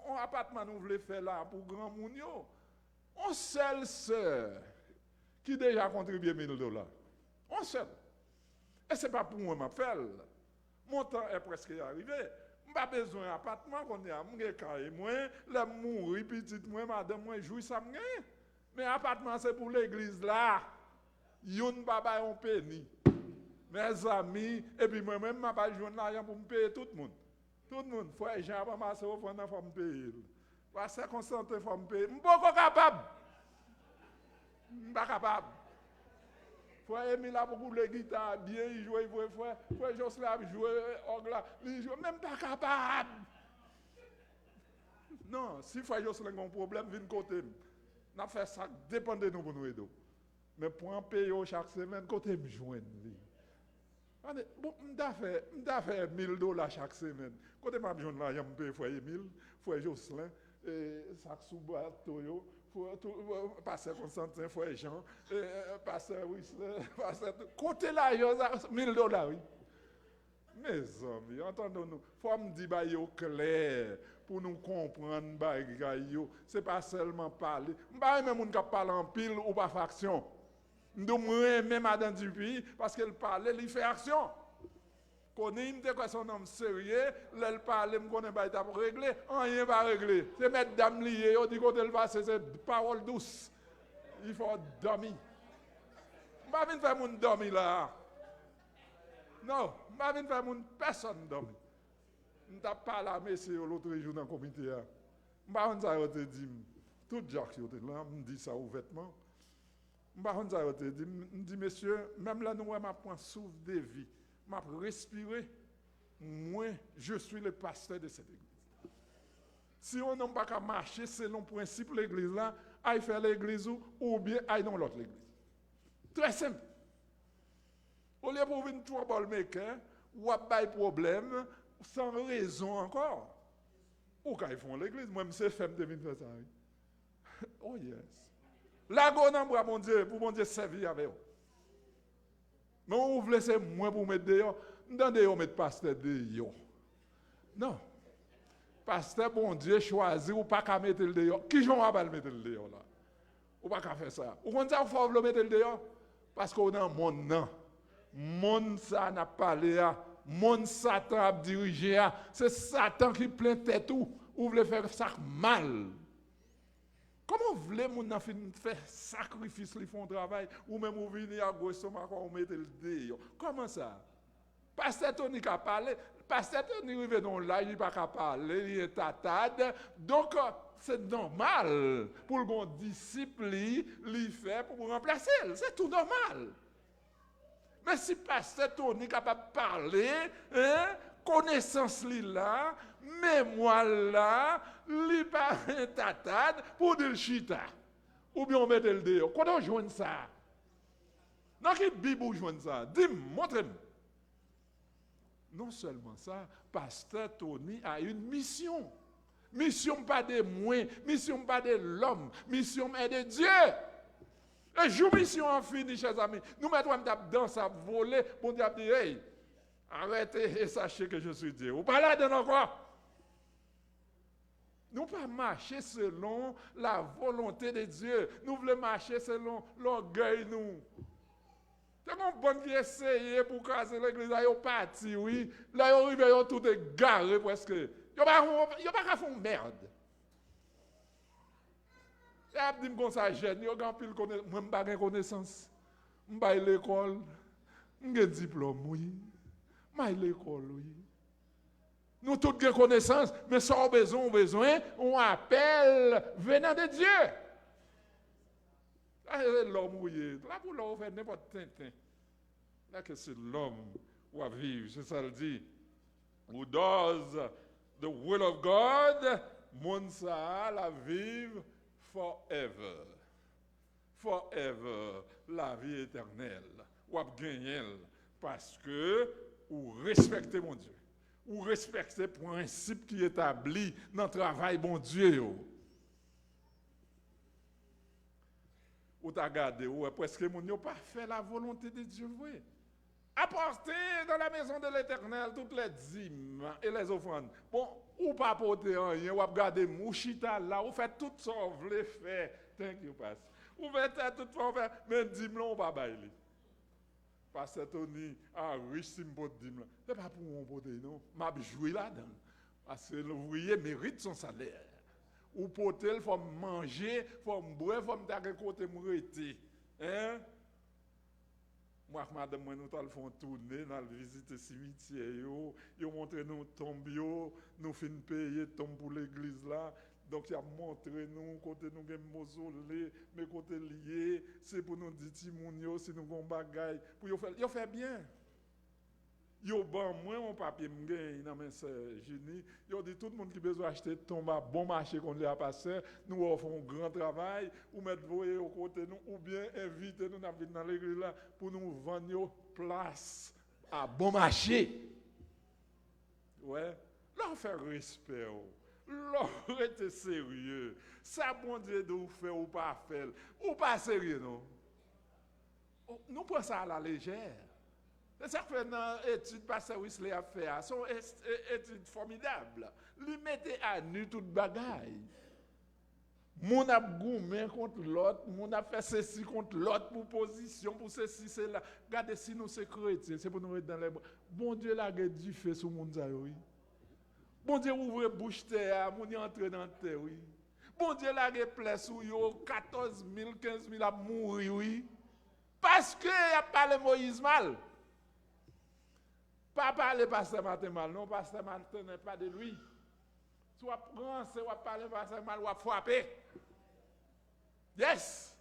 on appartement nous voulons faire là pour grand moun yo, on seule sœur qui déjà contribué $1000. On seul. Et ce n'est pas pour moi que je fais. Mon temps est presque arrivé. Je n'ai pas besoin d'un appartement qu'on est à moi, je mourir, petit moi, madame, moi, jouis ça. Mais l'appartement, c'est pour l'église là. Yon baba on penny. Mes amis, et puis moi-même, je n'ai pas besoin d'argent pour me payer tout le monde. Tout le monde, frère Jean, maman, c'est au fond, il faut me payer. Parce que concentré, il faut me payer. Je ne suis pas capable. Je ne suis pas capable. Frère Emile a beaucoup de guitare, bien, il joue, frère Jocelyn joue, Ogla, il joue, même pas capable. Non, si frère Jocelyn a un problème, viens côté. N'a fait ça, dépend de nous pour nous aider. Mais pour en payer chaque semaine, côté me joindre. Bon, m'da fait $1000 chaque semaine. Côté m'a besoin de l'argent, me paye frère Emile, frère Jocelyn, sac sous bateau, pasteur Constantin, frère Jean, pasteur Whistler, pasteur côté l'argent, $1000, oui. Mes amis, entendons-nous, faut me dire bah clair pour nous comprendre bah yo, c'est pas seulement parler. Bah même on qui parle en pile ou pas faction. Nous même Madame Dupuis parce qu'elle parle, il fait action. Connaît une quoi son homme sérieux, elle parle, me connaît pas pour régler, rien pas régler. C'est mettre dame lié, on dit côté le passé c'est parole douce. Il faut dormir. Pas venir faire mon dormir là. Non, pas venir faire mon personne dormir. On t'a parlé à monsieur l'autre jour dans le comité là. Pas on ça te dit tout Jacques qui était là, me dit ça ouvertement. On ça te dit, me dit monsieur, même là nous m'a prend souffle de vie. M'a respirer, moi, je suis le pasteur de cette église. Si on n'a pas qu'à marcher selon le principe de l'église là, aille faire l'église ou bien aille dans l'autre église. Très simple. Au lieu pour venir troublemaker, ou à bailler problème, sans raison encore. Ou quand ils font l'église, moi, c'est femme de venir faire ça. Oh yes. La gonne pour mon Dieu servir avec eux. Mais on vous laisse moins pour mettre dehors. Dans dehors, mettre pasteur dehors. Non. Pasteur, bon Dieu, choisi ou pas qu'à mettre le dehors. Qui j'en va pas le mettre le dehors là? Ou pas qu'à faire ça? Ou quand ça, il faut le mettre le dehors? Parce qu'on est dans le monde, non. Monde, ça n'a pas l'air. Monde, Satan a dirigé. C'est Satan qui plaint tête tout. Ou voulez faire ça mal. Comment vous voulez mon faire sacrifice, ils font travail, ou même vous venez à gauche, vous mettez le dehors? Comment ça? Pasteur Tony a parlé, Pasteur Tony arrive dans là, il n'est pas capable de parler, il est tatade. Donc, c'est normal pour le disciple, il fait pour remplacer. C'est tout normal. Mais si Pasteur Tony est capable de parler, hein, connaissance là, mémoire là, li pas tatade pour dire chita. Ou bien on met le dehors. Quand on joue ça? Dans quelle Bible on joue ça? Dis-moi, montre-moi. Non seulement ça, Pasteur Tony a une mission. Mission pas de moi, mission pas de l'homme, mission est de Dieu. Et jour mission en fini, chers amis. Nous mettons dans sa volée pour dire, hey, arrêtez et sachez que je suis Dieu. Vous parlez de nous quoi? Nous ne pouvons pas marcher selon la volonté de Dieu. Nous voulons marcher selon l'orgueil, nous. C'est un bon qui essaye pour casser l'église, ils sont partis, oui. Là, ils arrivent, tout est garé presque. Ils n'ont pas qu'à faire merde. Et dit comme ça, jeune, ils ont pile connaissance. Moi, je n'ai pas de connaissance. Je n'ai pas l'école. Je n'ai pas de diplôme, oui. Je n'ai pas l'école, oui. Nous tous avons connaissance, mais sans besoin, on appelle venant de Dieu. Là, c'est l'homme mouillé. Là, pour l'homme, on fait n'importe quoi. Là, que c'est l'homme ou à vivre. C'est ça le dit. Who does the will of God, moun sa la vive forever. Forever, la vie éternelle. Ou ap gagner parce que ou respectez mon Dieu. Ou respectez principe qui établi dans le travail bon Dieu. Ou t'as gardé, ou presque mon n'a pas fait la volonté de Dieu. Oui. Apportez dans la maison de l'Éternel toutes les dîmes et les offrandes. Bon, ou pas porter rien, ou garder mouchita là, ou fait tout ça, vous voulez faire. Thank you, Pastor. Ou faites tout ça, mais dîmes là, on va bailler. Pasteur Tony, riche si m'pot dîmes là. C'est pas pour mon porter, non. M'a joué là-dedans. Parce que l'ouvrier mérite son salaire. Ou porter, il faut manger, il faut boire, il faut me d'aller côté m'arrêter. Hein? Moi, madame, nous allons tourner, nous allons visiter le cimetière, ils montrent nous tombes, nous finissons payer tombe pour l'église là. Donc, ils montré nous, côté nous avons mausolée, mais côté lié, c'est pour nous dire, si nous avons des bagailles, pour ils fait bien. Yo ban moi mon papier m'gagne dans mes sœurs Génie, yo dit tout le monde qui besoin acheter tombe à bon marché qu'on lui a passé, nous offrons un grand travail ou mettre voyer au côté nous ou bien inviter nous dans l'église là pour nous vendre yo place à bon marché. Ouais, leur faire respect, leur être sérieux. Ça bon Dieu de vous faire ou pas faire, ou pas sérieux non. Nous prenons ça à la légère. C'est ça que fait dans l'étude par service les affaires, sont études formidables. Lui mettez à nu toute bagaille. Mon a goumé contre l'autre, mon a fait ceci contre l'autre pour position, pour ceci, c'est là. Regardez si nous sommes chrétiens, c'est pour nous mettre dans les... Bon Dieu l'a du fait sur mon oui. Bon Dieu ouvre bouche terre, mon y entre dans terre, oui. Bon Dieu l'a plaît sur yo, 14 000, 15 000 à mourir, oui. Parce que y a parlé Moïse mal. Pas parler pasteur Martin mal, non, pasteur Martin n'est pas de lui. Soit prend, soit parler pasteur mal, ou frapper. Yes!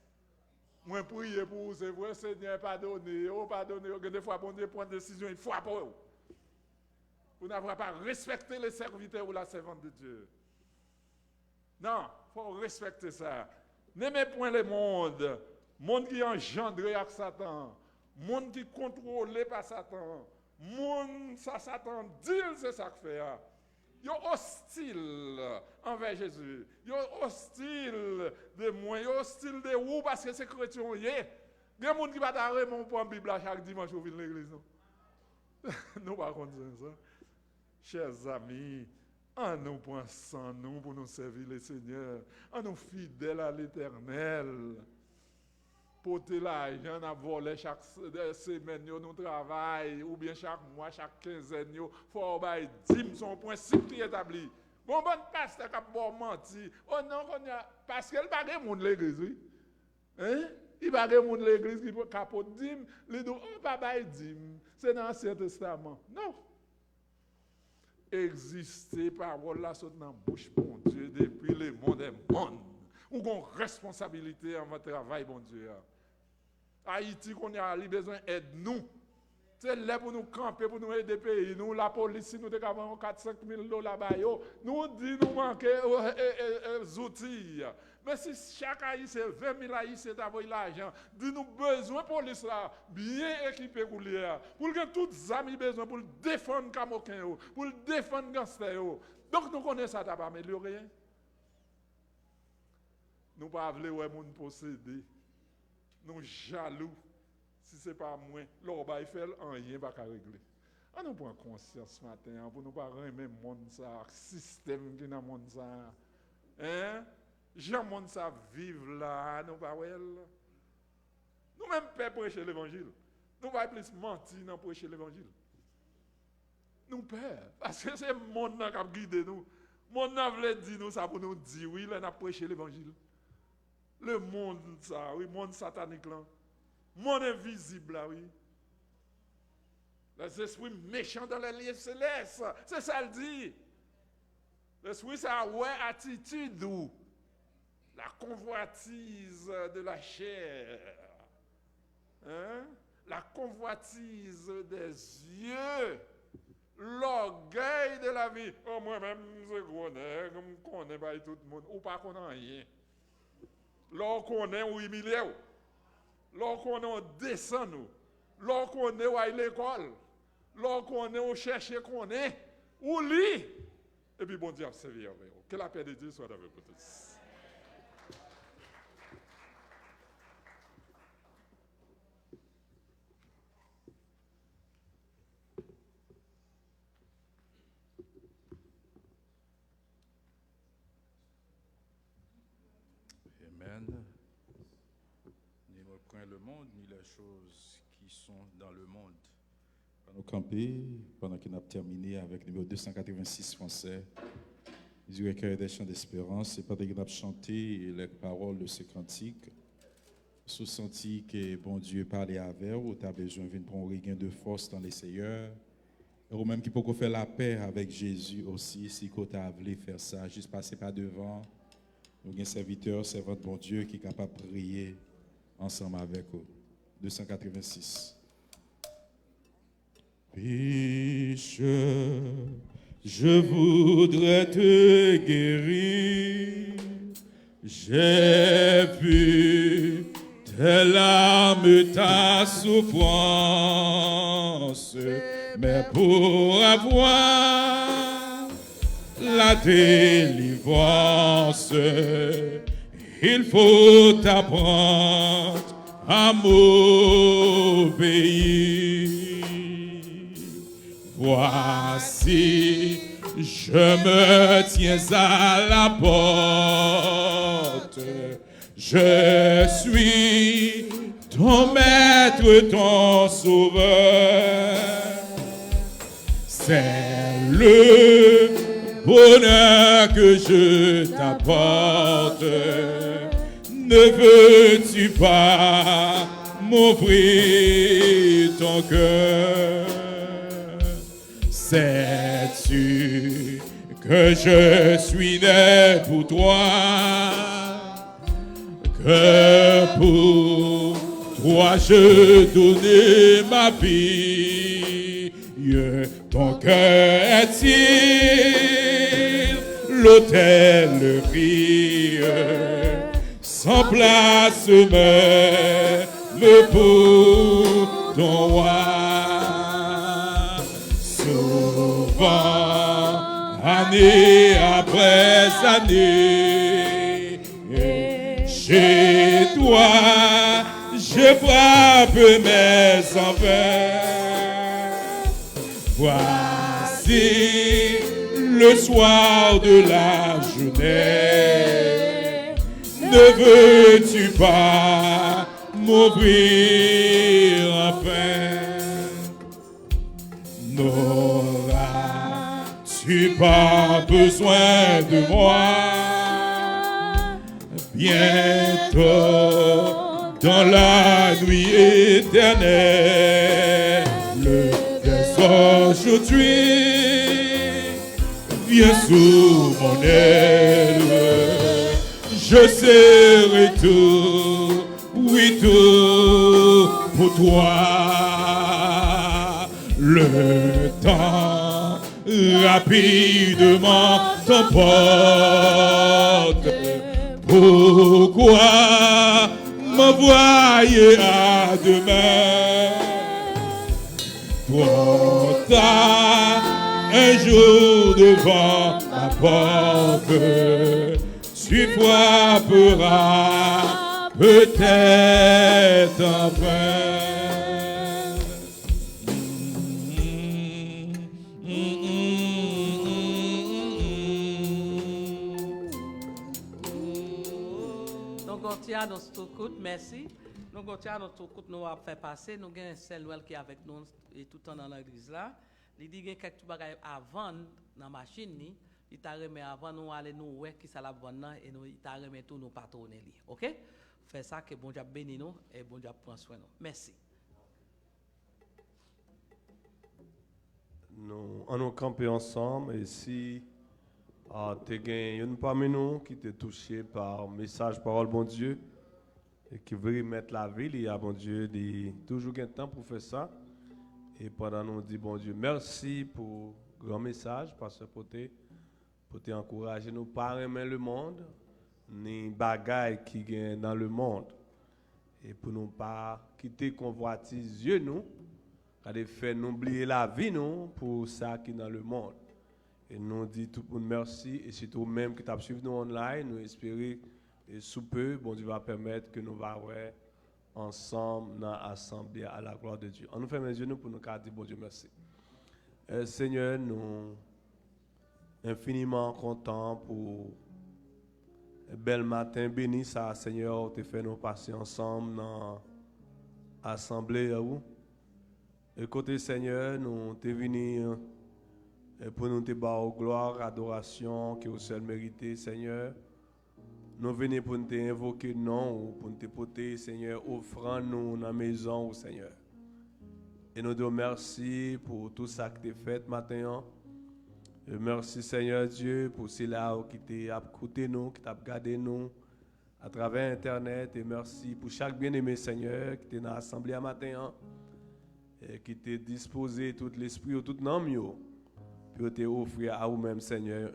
Moi, prier pour vous, c'est vrai, Seigneur, pardonnez, des fois, bon Dieu prend une décision, il frappe. Vous n'avez pas respecté les serviteurs ou la servante de Dieu. Non, il faut respecter ça. N'aimez point le monde qui est engendré avec Satan, monde qui est contrôlé par Satan. Moun ça Satan dit c'est ça que fait. Yo hostile envers Jésus. Yo hostile de moi, yo hostile de vous parce que c'est chrétien yé. Des moun qui va t'arrêter mon point Bible chaque dimanche au vin l'église non. Nous pas contre ça. Chers amis, en nous pensant nous pour nous servir le Seigneur, en nous fidèles à l'Éternel. Porter l'argent à voler chaque semaine, nous travaillons, ou bien chaque mois, chaque quinzaine, il faut avoir 10 son principe qui est établi. Bon, pasteur qui a bon menti. Oh non, parce qu'il n'y a pas de monde l'église, oui. Hein? Il n'y a pas de monde l'église qui peut capoter 10, il dit, oh, papa, 10. C'est dans l'Ancien Testament. Non. Exister, parole là, saute dans la bouche, bon Dieu, depuis le monde est monde. Ou qu'on responsabilité en votre travail, bon Dieu. Haïti, qu'on a besoin d'aide nous. C'est là pour nous camper, pour nous aider le pays. Nous, la police, nous avons 4-5 000 $, nous dit nous manquer des outils. Mais si chaque haïtien, 20 000 haïtiens d'envoyer l'argent, dit nous besoin de police là, bien équipée pour lui. Pour que tous les amis besoin pour défendre Camoquin, pour défendre Gangster. Donc nous connaissons ça, ça va améliorer. Nous ne pouvons pas voir les gens posséder. Nous jaloux. Si ce n'est pas moi, l'or va faire rien va régler. On nous prend conscience ce matin pour nous pas remettre le monde ça, système qui dans le monde ça. Hein? Jean monde ça vivre là, nous pas well. Nous même pas prêcher l'évangile. Nous va plus mentir dans prêcher l'évangile. Nous peur parce que c'est le monde qui a guidé nous. Le monde veut dire nous ça pour nous dire oui, là n'a prêcher l'évangile. Le monde, ça, oui, monde satanique là. Monde invisible là, oui. Les esprits méchants dans les lieux célestes. C'est ça le dit. L'esprit, ça ouais attitude ou la convoitise de la chair. Hein? la convoitise des yeux, l'orgueil de la vie. Oh, moi-même, je connais, je connais pas tout le monde, ou pas qu'on a rien. Lorsqu'on connaît, ou humilié, lorsqu'on on descend, nous, lorsqu'on est à l'école, lorsqu'on est au chercher qu'on est, ou lit, et puis bon Dieu a servi avec vous. Que la paix de Dieu soit avec vous tous. Amen. Ni ne point le monde, ni les choses qui sont dans le monde. Nous camper, pendant qu'on a terminé avec le numéro 286 français, du recueil des chants d'espérance, et pendant qu'on a chanté les paroles de ce cantique, sous senti que bon Dieu parlait avec vous, tu as besoin de prendre un regain de force dans les Seigneurs, ou même qui peut faire la paix avec Jésus aussi, si tu as voulu faire ça, juste passer par devant. Nous avons un serviteur, servant de bon Dieu qui est capable de prier ensemble avec vous. 286. Pécheur, je voudrais te guérir. J'ai vu tes larmes, ta souffrance, mais pour avoir la délivrance, il faut apprendre à m'obéir. Voici, je me tiens à la porte. Je suis ton maître, ton sauveur. C'est le bonheur que je t'apporte. Ne veux-tu pas m'ouvrir ton cœur? Sais-tu que je suis né pour toi? Que pour toi je donnais ma vie. Ton cœur est-il l'hôtellerie sans place même pour ton roi? Souvent, année après année, chez toi, je frappe mes envers. Voici le soir de la journée. Ne veux-tu pas m'ouvrir enfin? N'auras-tu pas besoin de moi? Bientôt, dans la nuit éternelle, dès aujourd'hui, viens sous mon aile. Je serai tout, oui tout pour toi. Le temps rapidement t'emporte. Pourquoi m'envoyer à demain? Trop tard, un jour devant ma porte, tu frapperas peut-être enfin. Dans ce coup, merci. Nous continuons dans ce coup, nous avons fait passer. Nous avons un Saint-Noël qui est avec nous et tout le temps dans l'église là. Il dit qu'il y a quelques choses avant dans la machine. Il t'a remis avant nous aller nous voir qui ça la vendre et nous il t'a remis tout nous patronner. OK? Fais ça que bon Dieu bénisse nous et bon Dieu prend soin de nous. Merci. Nous allons camper ensemble et si tu as une parmi nous qui t'est touché par message parole bon Dieu, et qui veut remettre la ville, il y a bon Dieu, il toujours un temps pour faire ça. Et pendant nous dit bon Dieu, merci pour le grand message, Pasteur Poté, pour t'encourager nous pas aimer le monde, ni bagaille qui gagne dans le monde. Et pour nous pas quitter convoitise Dieu nous, car de faire nous oublier la vie nous pour ça qui est dans le monde. Et nous dit tout le monde merci, et surtout même qui t'a suivi nous online, nous espérons et sous peu, bon Dieu va permettre que nous va ensemble dans l'assemblée à la gloire de Dieu. On nous ferme les yeux pour nous dire bon Dieu merci. Seigneur, nous infiniment contents pour un bel matin béni ça, Seigneur, te fait nous passer ensemble dans l'assemblée. Et côté Seigneur, nous te venus pour nous te battre gloire, adoration, qui est au seul mérité, Seigneur. Nous venons pour nous invoquer non, pour nous porter, Seigneur, offrant nous dans la maison, Seigneur. Et nous te remercions pour tout ça que tu as fait matin. Et merci, Seigneur Dieu, pour ceux-là qui t'a écouté nous, qui t'a regardé nous à travers Internet. Et merci pour chaque bien-aimé, Seigneur, qui est dans l'assemblée matin, et qui t'a disposé tout l'esprit, tout l'âme, pour te offrir à vous-même, Seigneur,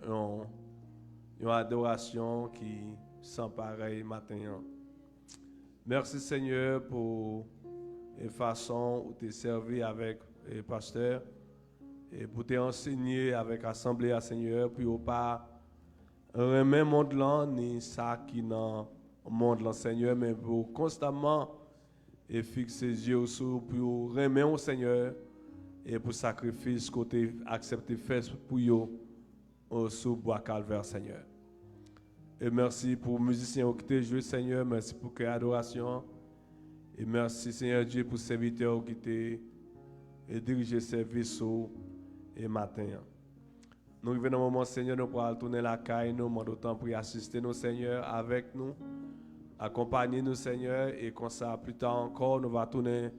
une adoration qui sans pareil matin. Merci Seigneur pour la façon où tu servi avec le pasteur et pour t'enseigner avec l'assemblée à Seigneur, puis pas remettre le monde là, ni ça qui dans le monde là, Seigneur, mais pour constamment et fixer les yeux sur pour remettre au Seigneur et pour sacrifice côté accepter faire pour eux sous bois calvaire, Seigneur. Et merci pour les musiciens qui ont joué, Seigneur. Merci pour l'adoration. Et merci, Seigneur Dieu, pour les serviteurs qui ont dirigé le service et matin. Nous revenons au moment, Seigneur, nous pourrons tourner la caille, nous demandons autant pour assister nous, Seigneur, avec nous, accompagner nous, Seigneur, et comme ça, plus tard encore, nous allons tourner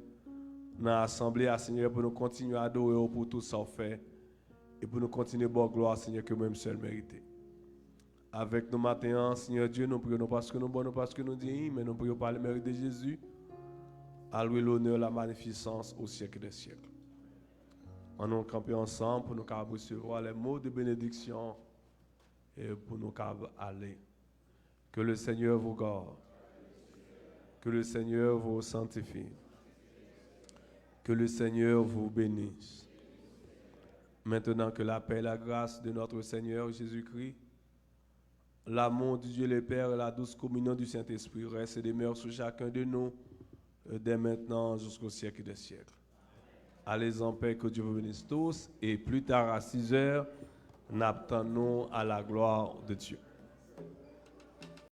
dans l'assemblée, Seigneur, pour nous continuer à adorer pour tout ça fait, et pour nous continuer à bonne gloire, Seigneur, que même seul mérité. Avec nous matin, Seigneur Dieu, nous prions parce que nous bonnes, parce que nous disons, mais nous prions par le mérite de Jésus, à louer l'honneur, la magnificence au siècle des siècles. On nous camper ensemble pour nous recevoir les mots de bénédiction et pour nous aller. Que le Seigneur vous garde. Que le Seigneur vous sanctifie. Que le Seigneur vous bénisse. Maintenant que la paix et la grâce de notre Seigneur Jésus-Christ, l'amour du Dieu le Père et la douce communion du Saint-Esprit restent et demeurent sur chacun de nous, dès maintenant jusqu'au siècle des siècles. Allez en paix, que Dieu vous bénisse tous, et plus tard à 6 heures, nous attendons à la gloire de Dieu.